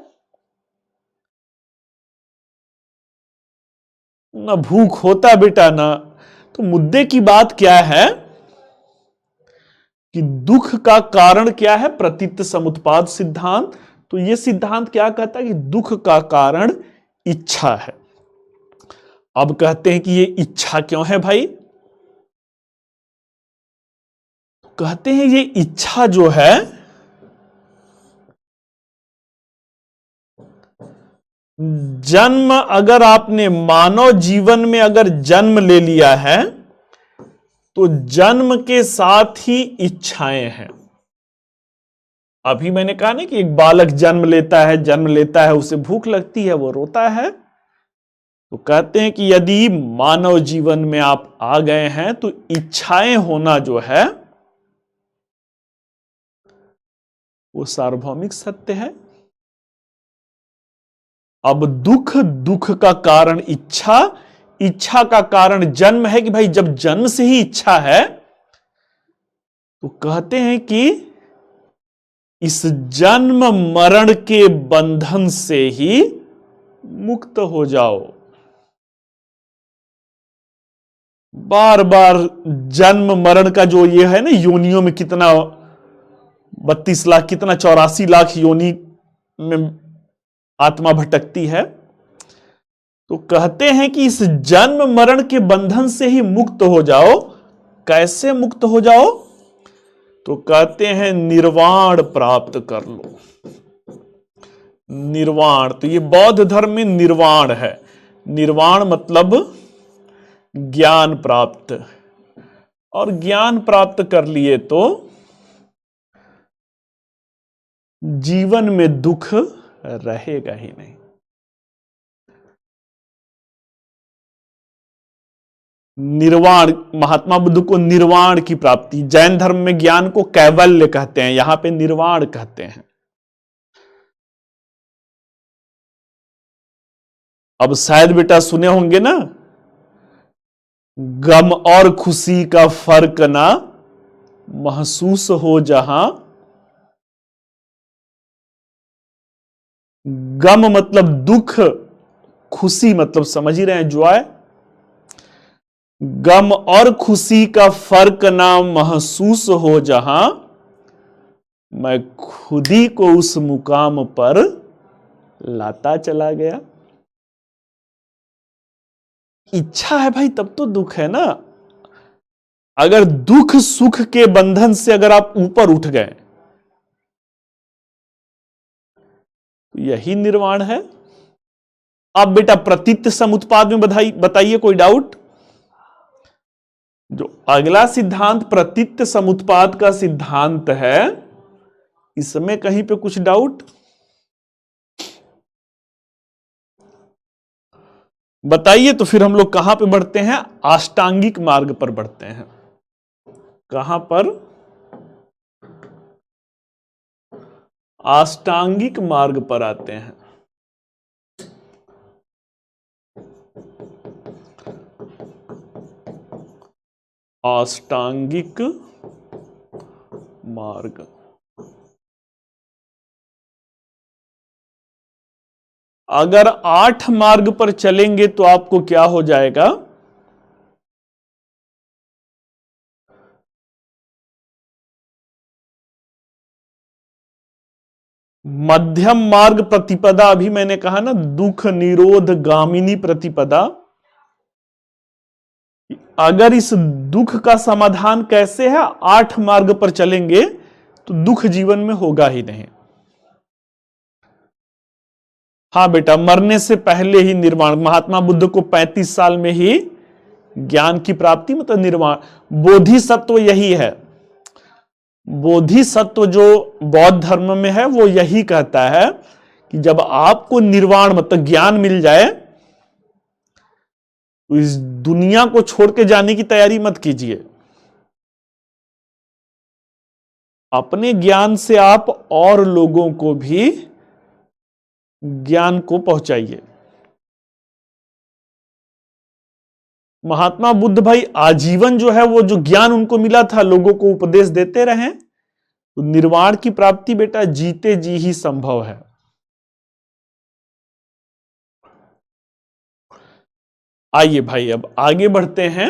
ना भूख होता बेटा ना। तो मुद्दे की बात क्या है कि दुख का कारण क्या है? प्रतीत्य समुत्पाद सिद्धांत। तो यह सिद्धांत क्या कहता है कि दुख का कारण इच्छा है। अब कहते हैं कि यह इच्छा क्यों है भाई? कहते हैं ये इच्छा जो है, जन्म अगर आपने मानव जीवन में अगर जन्म ले लिया है तो जन्म के साथ ही इच्छाएं हैं। अभी मैंने कहा ना कि एक बालक जन्म लेता है, उसे भूख लगती है, वो रोता है। तो कहते हैं कि यदि मानव जीवन में आप आ गए हैं तो इच्छाएं होना जो है वो सार्वभौमिक सत्य है। अब दुख का कारण इच्छा, इच्छा का कारण जन्म है कि भाई जब जन्म से ही इच्छा है तो कहते हैं कि इस जन्म मरण के बंधन से ही मुक्त हो जाओ। बार बार जन्म मरण का जो ये है ना, योनियों में कितना 32 लाख, कितना 84 लाख योनि में आत्मा भटकती है। तो कहते हैं कि इस जन्म मरण के बंधन से ही मुक्त हो जाओ। कैसे मुक्त हो जाओ? तो कहते हैं निर्वाण प्राप्त कर लो। निर्वाण, तो ये बौद्ध धर्म में निर्वाण है। निर्वाण मतलब ज्ञान प्राप्त। और ज्ञान प्राप्त कर लिए तो जीवन में दुख रहेगा ही नहीं। निर्वाण, महात्मा बुद्ध को निर्वाण की प्राप्ति, जैन धर्म में ज्ञान को कैवल्य कहते हैं, यहां पे निर्वाण कहते हैं। अब शायद बेटा सुने होंगे ना, गम और खुशी का फर्क ना महसूस हो जहां, गम मतलब दुख, खुशी मतलब समझ ही रहे हैं जॉय, गम और खुशी का फर्क ना महसूस हो जहां, मैं खुद ही को उस मुकाम पर लाता चला गया। इच्छा है भाई तब तो दुख है ना। अगर दुख सुख के बंधन से अगर आप ऊपर उठ गए तो यही निर्वाण है। अब बेटा प्रतीत समुत्पाद में बताइए कोई डाउट? जो अगला सिद्धांत प्रतीत समुत्पाद का सिद्धांत है, इसमें कहीं पे कुछ डाउट बताइए, तो फिर हम लोग कहां पे बढ़ते हैं? अष्टांगिक मार्ग पर बढ़ते हैं। कहां पर? अष्टांगिक मार्ग पर आते हैं। अष्टांगिक मार्ग। अगर 8 मार्ग पर चलेंगे तो आपको क्या हो जाएगा? मध्यम मार्ग प्रतिपदा, अभी मैंने कहा ना दुख निरोध गामिनी प्रतिपदा। अगर इस दुख का समाधान कैसे है? 8 मार्ग पर चलेंगे तो दुख जीवन में होगा ही नहीं। हाँ बेटा, मरने से पहले ही निर्वाण। महात्मा बुद्ध को 35 साल में ही ज्ञान की प्राप्ति, मतलब निर्वाण। बोधिसत्व यही है। बोधिसत्व जो बौद्ध धर्म में है वो यही कहता है कि जब आपको निर्वाण मतलब ज्ञान मिल जाए तो इस दुनिया को छोड़ के जाने की तैयारी मत कीजिए। अपने ज्ञान से आप और लोगों को भी ज्ञान को पहुंचाइए। महात्मा बुद्ध भाई आजीवन जो है वो जो ज्ञान उनको मिला था लोगों को उपदेश देते रहे। तो निर्वाण की प्राप्ति बेटा जीते जी ही संभव है। आइए भाई अब आगे बढ़ते हैं।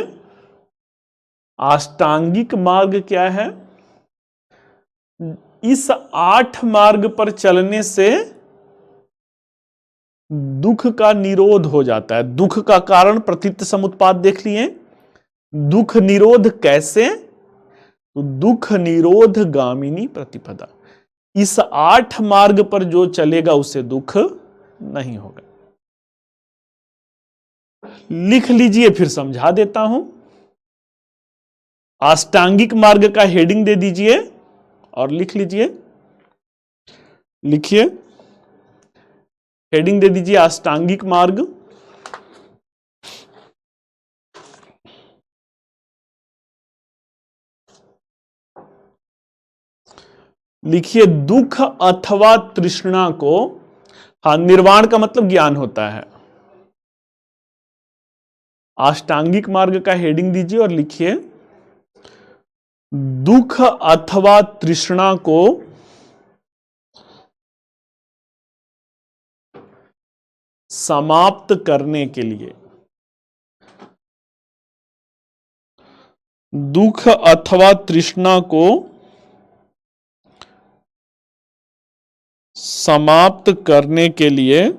अष्टांगिक मार्ग क्या है? इस 8 मार्ग पर चलने से दुख का निरोध हो जाता है। दुख का कारण प्रतीत समुत्पाद देख लिए। दुख निरोध कैसे? तो दुख निरोध गामिनी प्रतिपदा। इस 8 मार्ग पर जो चलेगा उसे दुख नहीं होगा। लिख लीजिए, फिर समझा देता हूं। अष्टांगिक मार्ग का हेडिंग दे दीजिए और लिख लीजिए। लिखिए, हेडिंग दे दीजिए अष्टांगिक मार्ग। लिखिए दुख अथवा तृष्णा को, हाँ निर्वाण का मतलब ज्ञान होता है। अष्टांगिक मार्ग का हेडिंग दीजिए और लिखिए दुख अथवा तृष्णा को समाप्त करने के लिए, दुख अथवा तृष्णा को समाप्त करने के लिए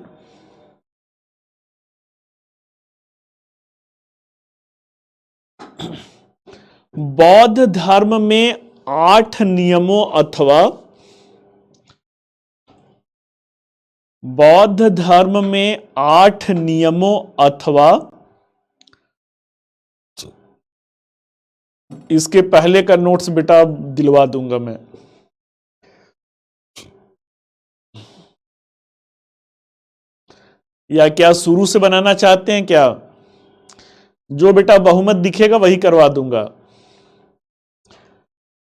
बौद्ध धर्म में 8 नियमों अथवा बौद्ध धर्म में 8 नियमों अथवा इसके पहले का नोट्स बेटा दिलवा दूंगा मैं। या क्या शुरू से बनाना चाहते हैं क्या? जो बेटा बहुमत दिखेगा वही करवा दूंगा।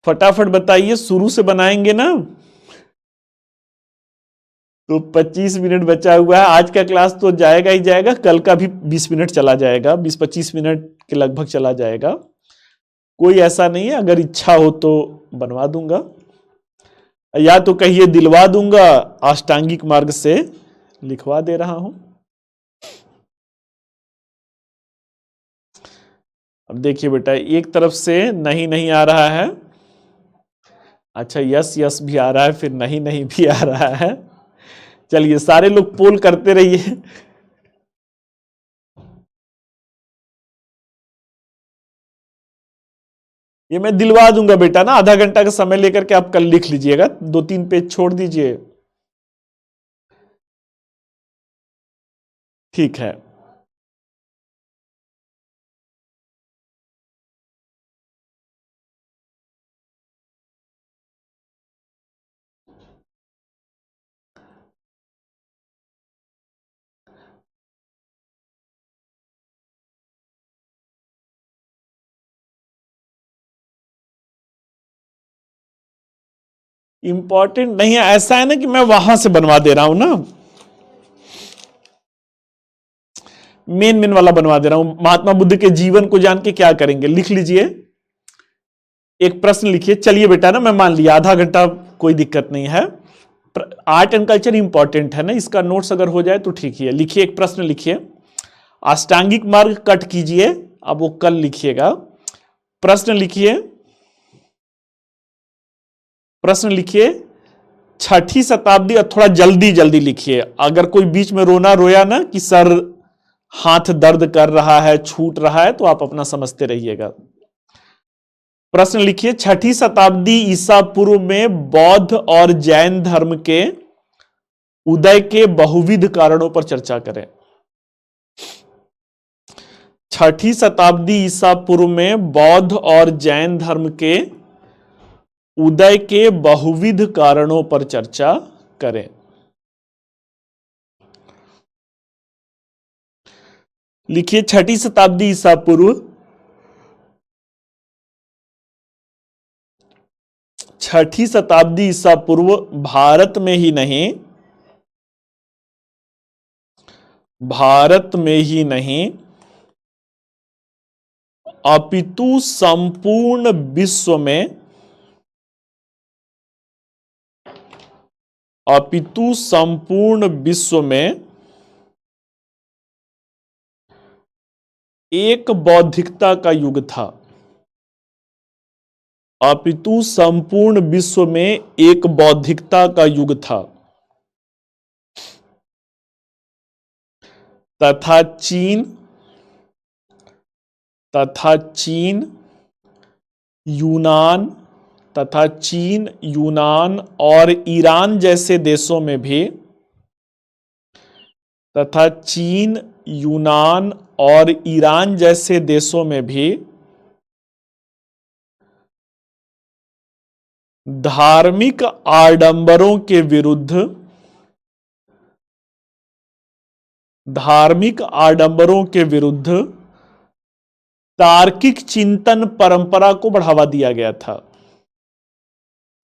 फटाफट बताइए, शुरू से बनाएंगे ना। तो 25 मिनट बचा हुआ है। आज का क्लास तो जाएगा ही जाएगा, कल का भी 20 मिनट चला जाएगा, 20-25 मिनट के लगभग चला जाएगा। कोई ऐसा नहीं है, अगर इच्छा हो तो बनवा दूंगा, या तो कहिए दिलवा दूंगा, अष्टांगिक मार्ग से लिखवा दे रहा हूं। अब देखिए बेटा, एक तरफ से नहीं नहीं आ रहा है, अच्छा यस यस भी आ रहा है, फिर नहीं नहीं भी आ रहा है। चलिए सारे लोग पोल करते रहिए। ये मैं दिलवा दूंगा बेटा ना, आधा घंटा का समय लेकर के आप कल लिख लीजिएगा, 2-3 पेज छोड़ दीजिए। ठीक है। इंपॉर्टेंट नहीं है, ऐसा है ना कि मैं वहां से बनवा दे रहा हूं ना, मेन मेन वाला बनवा दे रहा हूं। महात्मा बुद्ध के जीवन को जान के क्या करेंगे, लिख लीजिए, एक प्रश्न लिखिए। चलिए बेटा ना, मैं मान लिया आधा घंटा, कोई दिक्कत नहीं है। आर्ट एंड कल्चर इंपॉर्टेंट है ना, इसका नोट्स अगर हो जाए तो ठीक ही है। लिखिए, एक प्रश्न लिखिए, अष्टांगिक मार्ग कट कीजिए, अब वो कल लिखिएगा। प्रश्न लिखिए, प्रश्न लिखिए, छठी शताब्दी, और थोड़ा जल्दी जल्दी लिखिए, अगर कोई बीच में रोना रोया ना कि सर हाथ दर्द कर रहा है, छूट रहा है, तो आप अपना समझते रहिएगा। प्रश्न लिखिए, छठी शताब्दी ईसा पूर्व में बौद्ध और जैन धर्म के उदय के बहुविध कारणों पर चर्चा करें। छठी शताब्दी ईसा पूर्व में बौद्ध और जैन धर्म के उदय के बहुविध कारणों पर चर्चा करें। लिखिए, छठी शताब्दी ईसा पूर्व, छठी शताब्दी ईसा पूर्व भारत में ही नहीं, भारत में ही नहीं अपितु संपूर्ण विश्व में, अपितु संपूर्ण विश्व में एक बौद्धिकता का युग था। अपितु संपूर्ण विश्व में एक बौद्धिकता का युग था, तथा चीन, तथा चीन यूनान, तथा चीन यूनान और ईरान जैसे देशों में भी, तथा चीन यूनान और ईरान जैसे देशों में भी धार्मिक आडंबरों के विरुद्ध, धार्मिक आडंबरों के विरुद्ध तार्किक चिंतन परंपरा को बढ़ावा दिया गया था।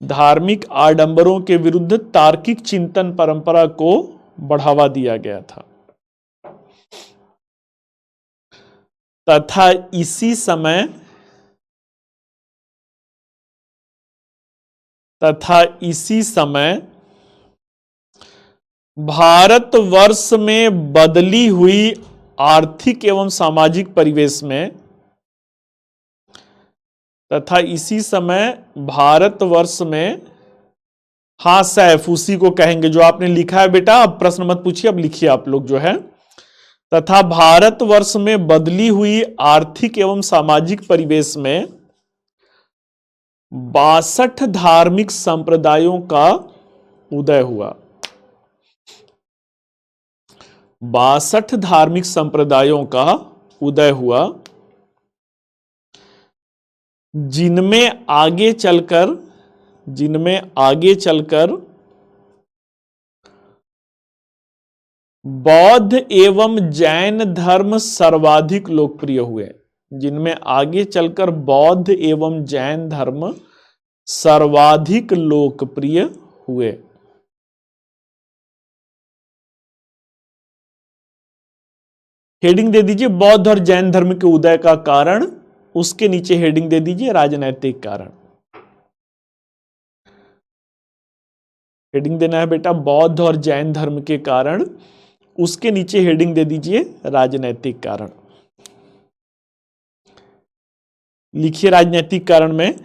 धार्मिक आडंबरों के विरुद्ध तार्किक चिंतन परंपरा को बढ़ावा दिया गया था, तथा इसी समय, तथा इसी समय भारतवर्ष में बदली हुई आर्थिक एवं सामाजिक परिवेश में, तथा इसी समय भारतवर्ष में, हाँ सैफ उसी को कहेंगे जो आपने लिखा है बेटा, अब प्रश्न मत पूछिए, अब लिखिए आप लोग जो है, तथा भारतवर्ष में बदली हुई आर्थिक एवं सामाजिक परिवेश में 62 धार्मिक संप्रदायों का उदय हुआ। 62 धार्मिक संप्रदायों का उदय हुआ, जिनमें आगे चलकर, जिनमें आगे चलकर बौद्ध एवं जैन धर्म सर्वाधिक लोकप्रिय हुए, जिनमें आगे चलकर बौद्ध एवं जैन धर्म सर्वाधिक लोकप्रिय हुए। हेडिंग दे दीजिए बौद्ध और जैन धर्म के उदय का कारण, उसके नीचे हेडिंग दे दीजिए राजनैतिक कारण। हेडिंग देना है बेटा बौद्ध और जैन धर्म के कारण, उसके नीचे हेडिंग दे दीजिए राजनैतिक कारण। लिखिए राजनैतिक कारण में,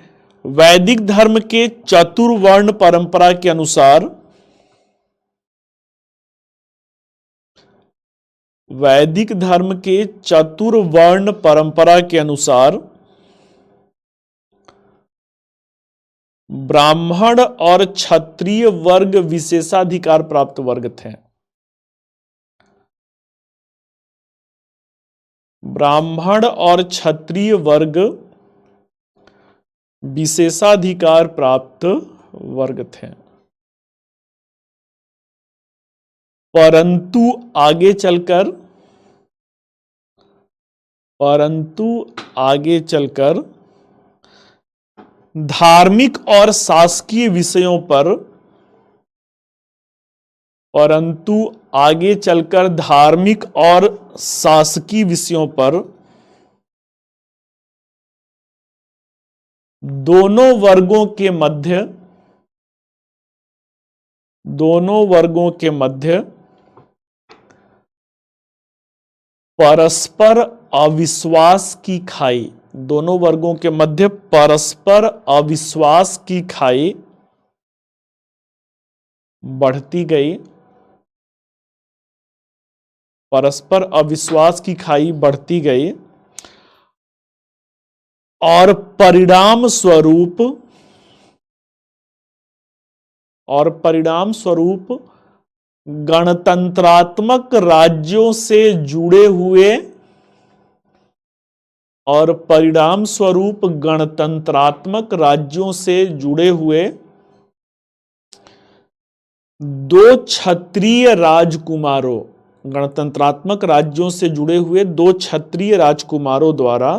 वैदिक धर्म के चतुर्वर्ण परंपरा के अनुसार, वैदिक धर्म के चतुर्वर्ण परंपरा के अनुसार ब्राह्मण और क्षत्रिय वर्ग विशेषाधिकार प्राप्त वर्ग थे। ब्राह्मण और क्षत्रिय वर्ग विशेषाधिकार प्राप्त वर्ग थे, परंतु आगे चलकर धार्मिक और शासकीय विषयों पर, परंतु आगे चलकर धार्मिक और शासकीय विषयों पर दोनों वर्गों के मध्य परस्पर अविश्वास की खाई, दोनों वर्गों के मध्य परस्पर अविश्वास की खाई बढ़ती गई, परस्पर अविश्वास की खाई बढ़ती गई और परिणाम स्वरूप गणतंत्रात्मक राज्यों से जुड़े हुए दो क्षत्रिय राजकुमारों, गणतंत्रात्मक राज्यों से जुड़े हुए दो क्षत्रिय राजकुमारों द्वारा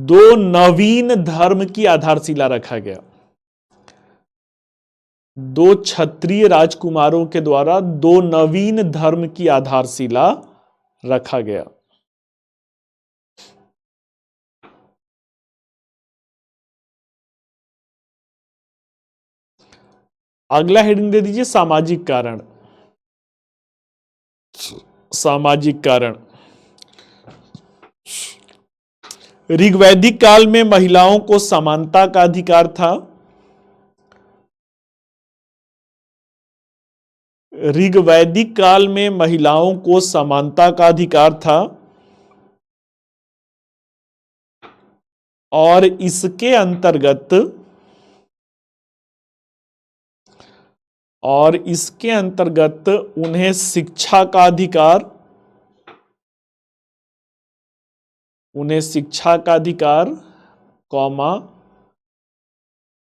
दो नवीन धर्म की आधारशिला रखा गया। दो क्षत्रिय राजकुमारों के द्वारा दो नवीन धर्म की आधारशिला रखा गया। अगला हेडिंग दे दीजिए सामाजिक कारण। सामाजिक कारण, ऋग्वैदिक काल में महिलाओं को समानता का अधिकार था। ऋग्वैदिक काल में महिलाओं को समानता का अधिकार था और इसके अंतर्गत उन्हें शिक्षा का अधिकार, कौमा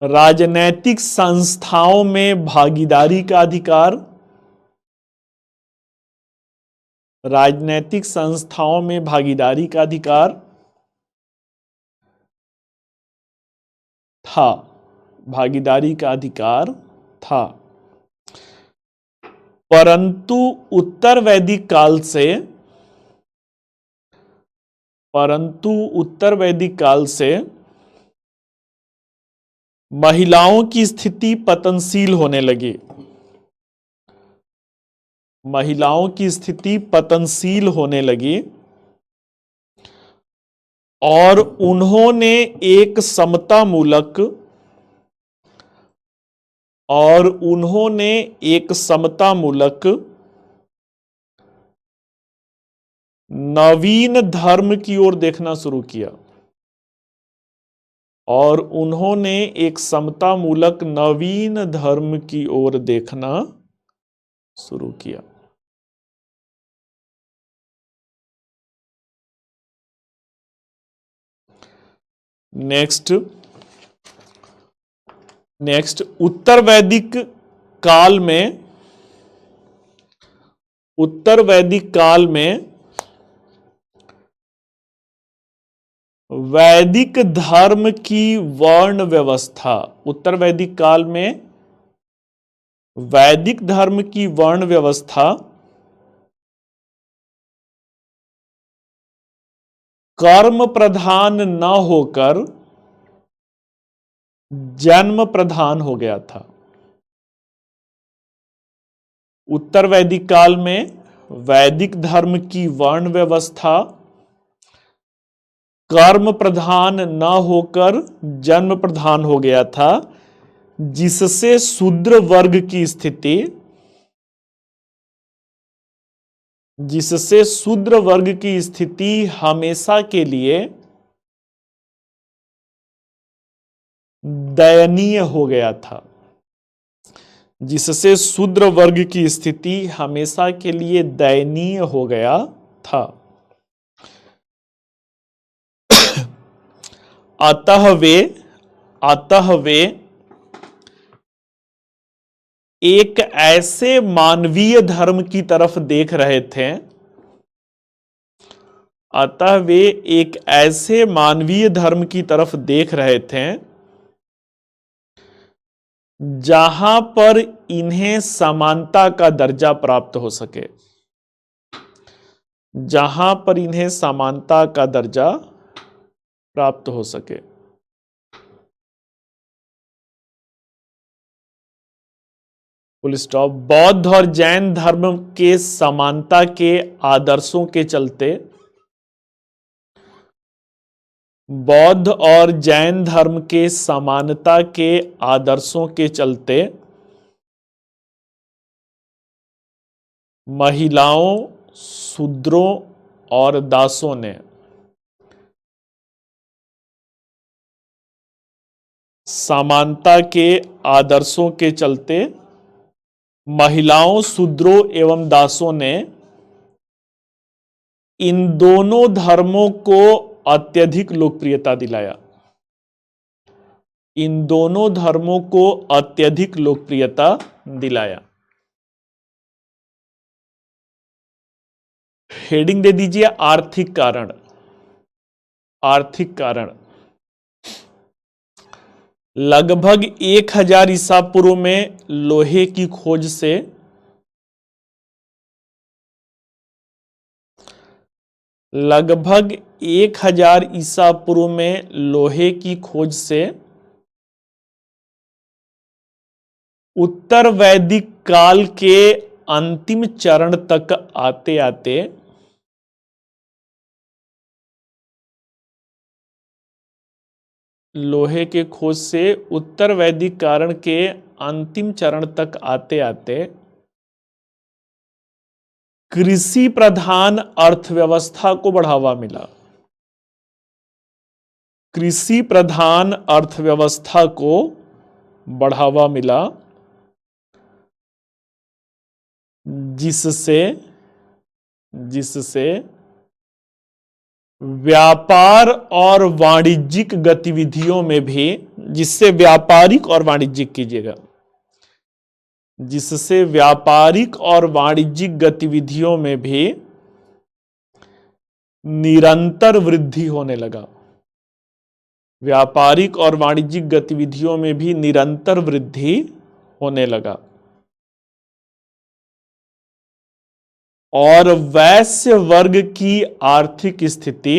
राजनैतिक संस्थाओं में भागीदारी का अधिकार, राजनैतिक संस्थाओं में भागीदारी का अधिकार था, भागीदारी का अधिकार था। परंतु उत्तर वैदिक काल से महिलाओं की स्थिति पतनशील होने लगी। महिलाओं की स्थिति पतनशील होने लगी और उन्होंने एक समतामूलक नवीन धर्म की ओर देखना शुरू किया। और उन्होंने एक समतामूलक नवीन धर्म की ओर देखना शुरू किया। नेक्स्ट उत्तर वैदिक काल में, उत्तर वैदिक काल में वैदिक धर्म की वर्ण व्यवस्था, उत्तर वैदिक काल में वैदिक धर्म की वर्ण व्यवस्था कर्म प्रधान न होकर जन्म प्रधान हो गया था। उत्तर वैदिक काल में वैदिक धर्म की वर्ण व्यवस्था कर्म प्रधान न होकर जन्म प्रधान हो गया था, जिससे शूद्र वर्ग की स्थिति, जिससे शूद्र वर्ग की स्थिति हमेशा के लिए दयनीय हो गया था, जिससे शूद्र वर्ग की स्थिति हमेशा के लिए दयनीय हो गया था। अतः वे एक ऐसे मानवीय धर्म की तरफ देख रहे थे, अतः वे एक ऐसे मानवीय धर्म की तरफ देख रहे थे जहां पर इन्हें समानता का दर्जा प्राप्त हो सके, जहां पर इन्हें समानता का दर्जा प्राप्त हो सके। Full stop. बौद्ध और जैन धर्म के समानता के आदर्शों के चलते, बौद्ध और जैन धर्म के समानता के आदर्शों के चलते महिलाओं, शूद्रों और दासों ने समानता के आदर्शों के चलते महिलाओं, शूद्रों एवं दासों ने इन दोनों धर्मों को अत्यधिक लोकप्रियता दिलाया, इन दोनों धर्मों को अत्यधिक लोकप्रियता दिलाया। हेडिंग दे दीजिए आर्थिक कारण। आर्थिक कारण लगभग 1000 ईसा पूर्व में लोहे की खोज से लगभग 1000 ईसा पूर्व में लोहे की खोज से उत्तर वैदिक काल के अंतिम चरण तक आते आते लोहे के खोज से उत्तर वैदिक काल के अंतिम चरण तक आते आते कृषि प्रधान अर्थव्यवस्था को बढ़ावा मिला, कृषि प्रधान अर्थव्यवस्था को बढ़ावा मिला, जिससे व्यापार और वाणिज्यिक गतिविधियों में भी, जिससे व्यापारिक और वाणिज्यिक कीजिएगा, जिससे व्यापारिक और वाणिज्यिक गतिविधियों में भी निरंतर वृद्धि होने लगा, व्यापारिक और वाणिज्यिक गतिविधियों में भी निरंतर वृद्धि होने लगा। और वैश्य वर्ग की आर्थिक स्थिति,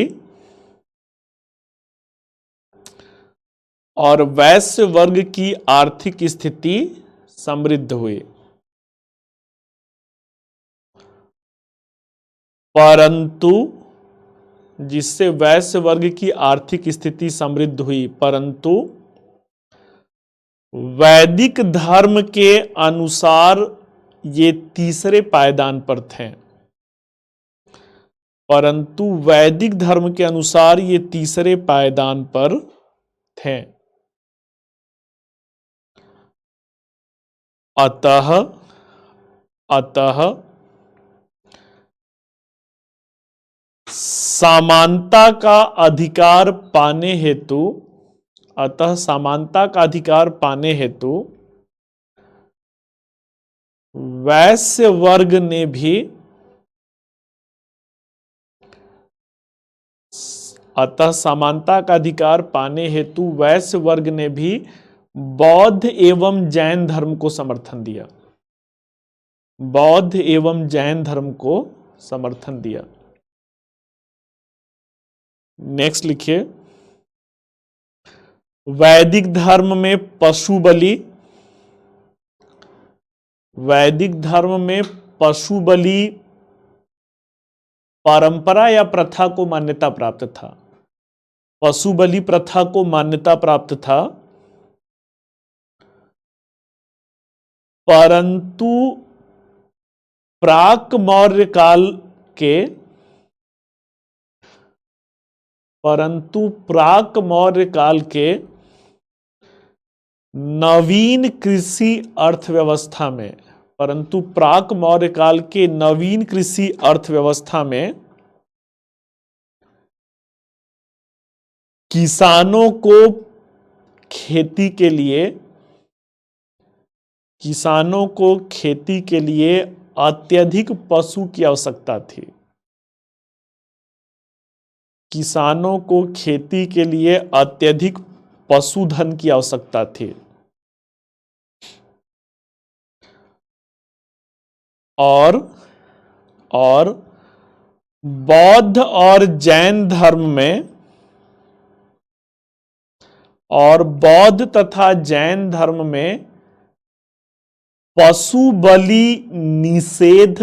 और वैश्य वर्ग की आर्थिक स्थिति समृद्ध हुई, परंतु जिससे वैश्य वर्ग की आर्थिक स्थिति समृद्ध हुई, परंतु वैदिक धर्म के अनुसार ये तीसरे पायदान पर थे, परंतु वैदिक धर्म के अनुसार ये तीसरे पायदान पर थे। अतः समानता का अधिकार पाने हेतु, अतः समानता का अधिकार पाने हेतु वैश्य वर्ग ने भी अतः समानता का अधिकार पाने हेतु वैश्य वर्ग ने भी बौद्ध एवं जैन धर्म को समर्थन दिया। बौद्ध एवं जैन धर्म को समर्थन दिया। नेक्स्ट लिखिए, वैदिक धर्म में पशु बलि, वैदिक धर्म में पशु बलि परंपरा या प्रथा को मान्यता प्राप्त था। पशु बलि प्रथा को मान्यता प्राप्त था, परंतु प्राक मौर्य काल के नवीन कृषि अर्थव्यवस्था में, परंतु प्राक मौर्य काल के नवीन कृषि अर्थव्यवस्था में किसानों को खेती के लिए अत्यधिक पशु की आवश्यकता थी। किसानों को खेती के लिए अत्यधिक पशुधन की आवश्यकता थी। और बौद्ध और जैन धर्म में, और बौद्ध तथा जैन धर्म में पशु बलि निषेध,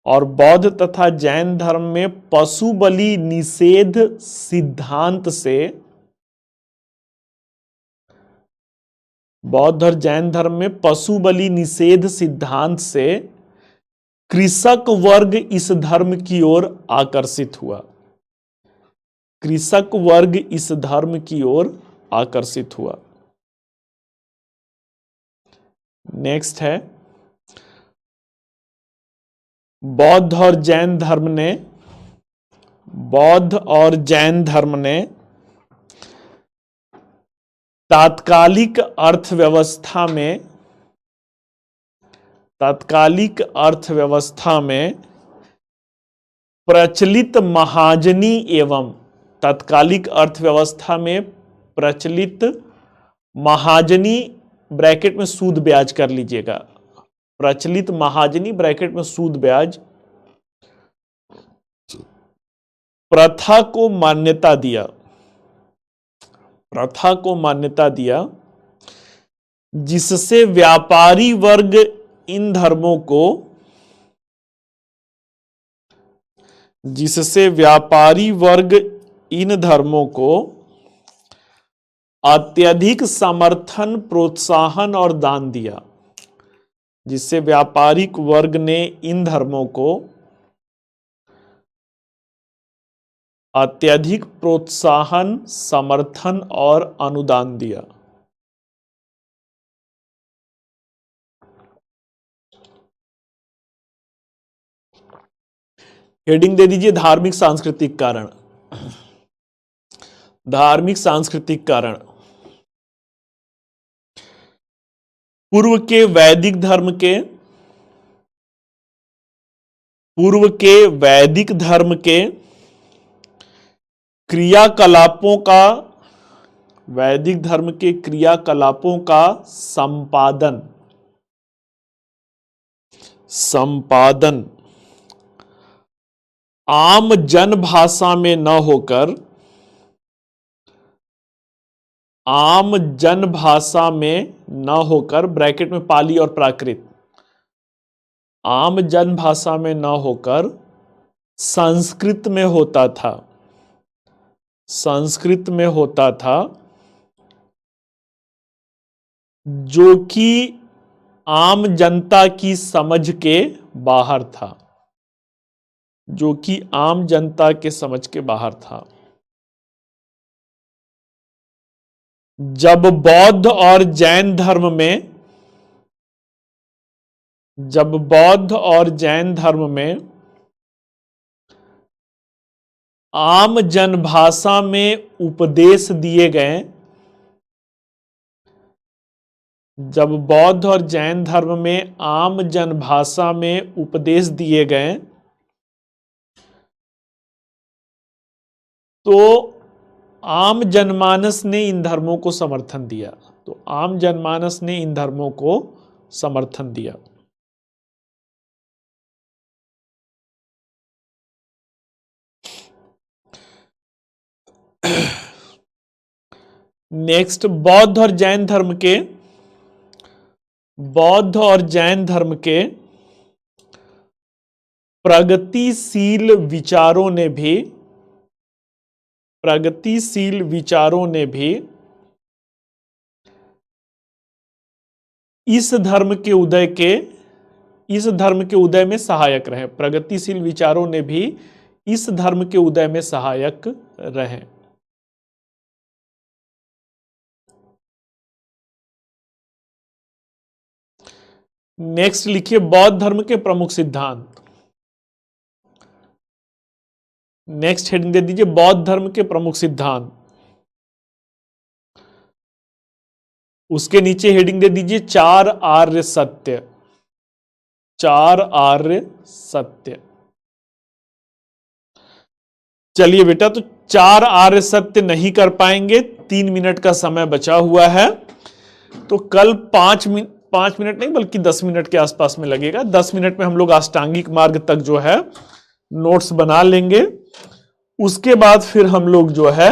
और बौद्ध तथा जैन धर्म में पशु बलि निषेध सिद्धांत से, बौद्ध और जैन धर्म में पशु बलि निषेध सिद्धांत से कृषक वर्ग इस धर्म की ओर आकर्षित हुआ। कृषक वर्ग इस धर्म की ओर आकर्षित हुआ। नेक्स्ट है, बौद्ध और जैन धर्म ने तात्कालिक अर्थव्यवस्था में प्रचलित महाजनी एवं ब्रैकेट में सूद ब्याज कर लीजिएगा, प्रचलित महाजनी ब्रैकेट में सूद ब्याज प्रथा को मान्यता दिया, जिससे व्यापारी वर्ग इन धर्मों को अत्यधिक समर्थन, प्रोत्साहन और दान दिया। जिससे व्यापारिक वर्ग ने इन धर्मों को अत्यधिक प्रोत्साहन, समर्थन और अनुदान दिया। हेडिंग दे दीजिए धार्मिक सांस्कृतिक कारण। धार्मिक सांस्कृतिक कारण, पूर्व के वैदिक धर्म के क्रियाकलापों का संपादन आम जनभाषा में न होकर ब्रैकेट में पाली और प्राकृत, आम जनभाषा में न होकर संस्कृत में होता था, जो कि आम जनता की समझ के बाहर था। जब बौद्ध और जैन धर्म में आम जनभाषा में उपदेश दिए गए, जब बौद्ध और जैन धर्म में आम जनभाषा में उपदेश दिए गए तो आम जनमानस ने इन धर्मों को समर्थन दिया। तो आम जनमानस ने इन धर्मों को समर्थन दिया। नेक्स्ट, बौद्ध और जैन धर्म के प्रगतिशील विचारों ने भी इस धर्म के उदय में सहायक रहे। प्रगतिशील विचारों ने भी इस धर्म के उदय में सहायक रहे। नेक्स्ट लिखिए बौद्ध धर्म के प्रमुख सिद्धांत। नेक्स्ट हेडिंग दे दीजिए बौद्ध धर्म के प्रमुख सिद्धांत। उसके नीचे हेडिंग दे दीजिए 4 आर्य सत्य। 4 आर्य सत्य। चलिए बेटा, तो 4 आर्य सत्य नहीं कर पाएंगे, 3 मिनट का समय बचा हुआ है, तो कल 5 मिनट नहीं बल्कि 10 मिनट के आसपास में लगेगा। 10 मिनट में हम लोग अष्टांगिक मार्ग तक जो है नोट्स बना लेंगे। उसके बाद फिर हम लोग जो है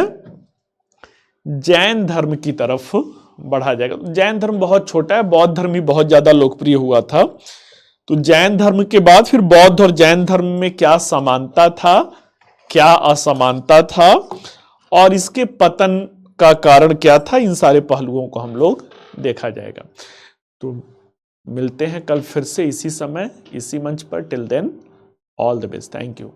जैन धर्म की तरफ बढ़ा जाएगा। जैन धर्म बहुत छोटा है, बौद्ध धर्म ही बहुत ज्यादा लोकप्रिय हुआ था। तो जैन धर्म के बाद फिर बौद्ध और जैन धर्म में क्या समानता था, क्या असमानता था, और इसके पतन का कारण क्या था, इन सारे पहलुओं को हम लोग देखा जाएगा। तो मिलते हैं कल फिर से इसी समय इसी मंच पर। Till then all the best, thank you.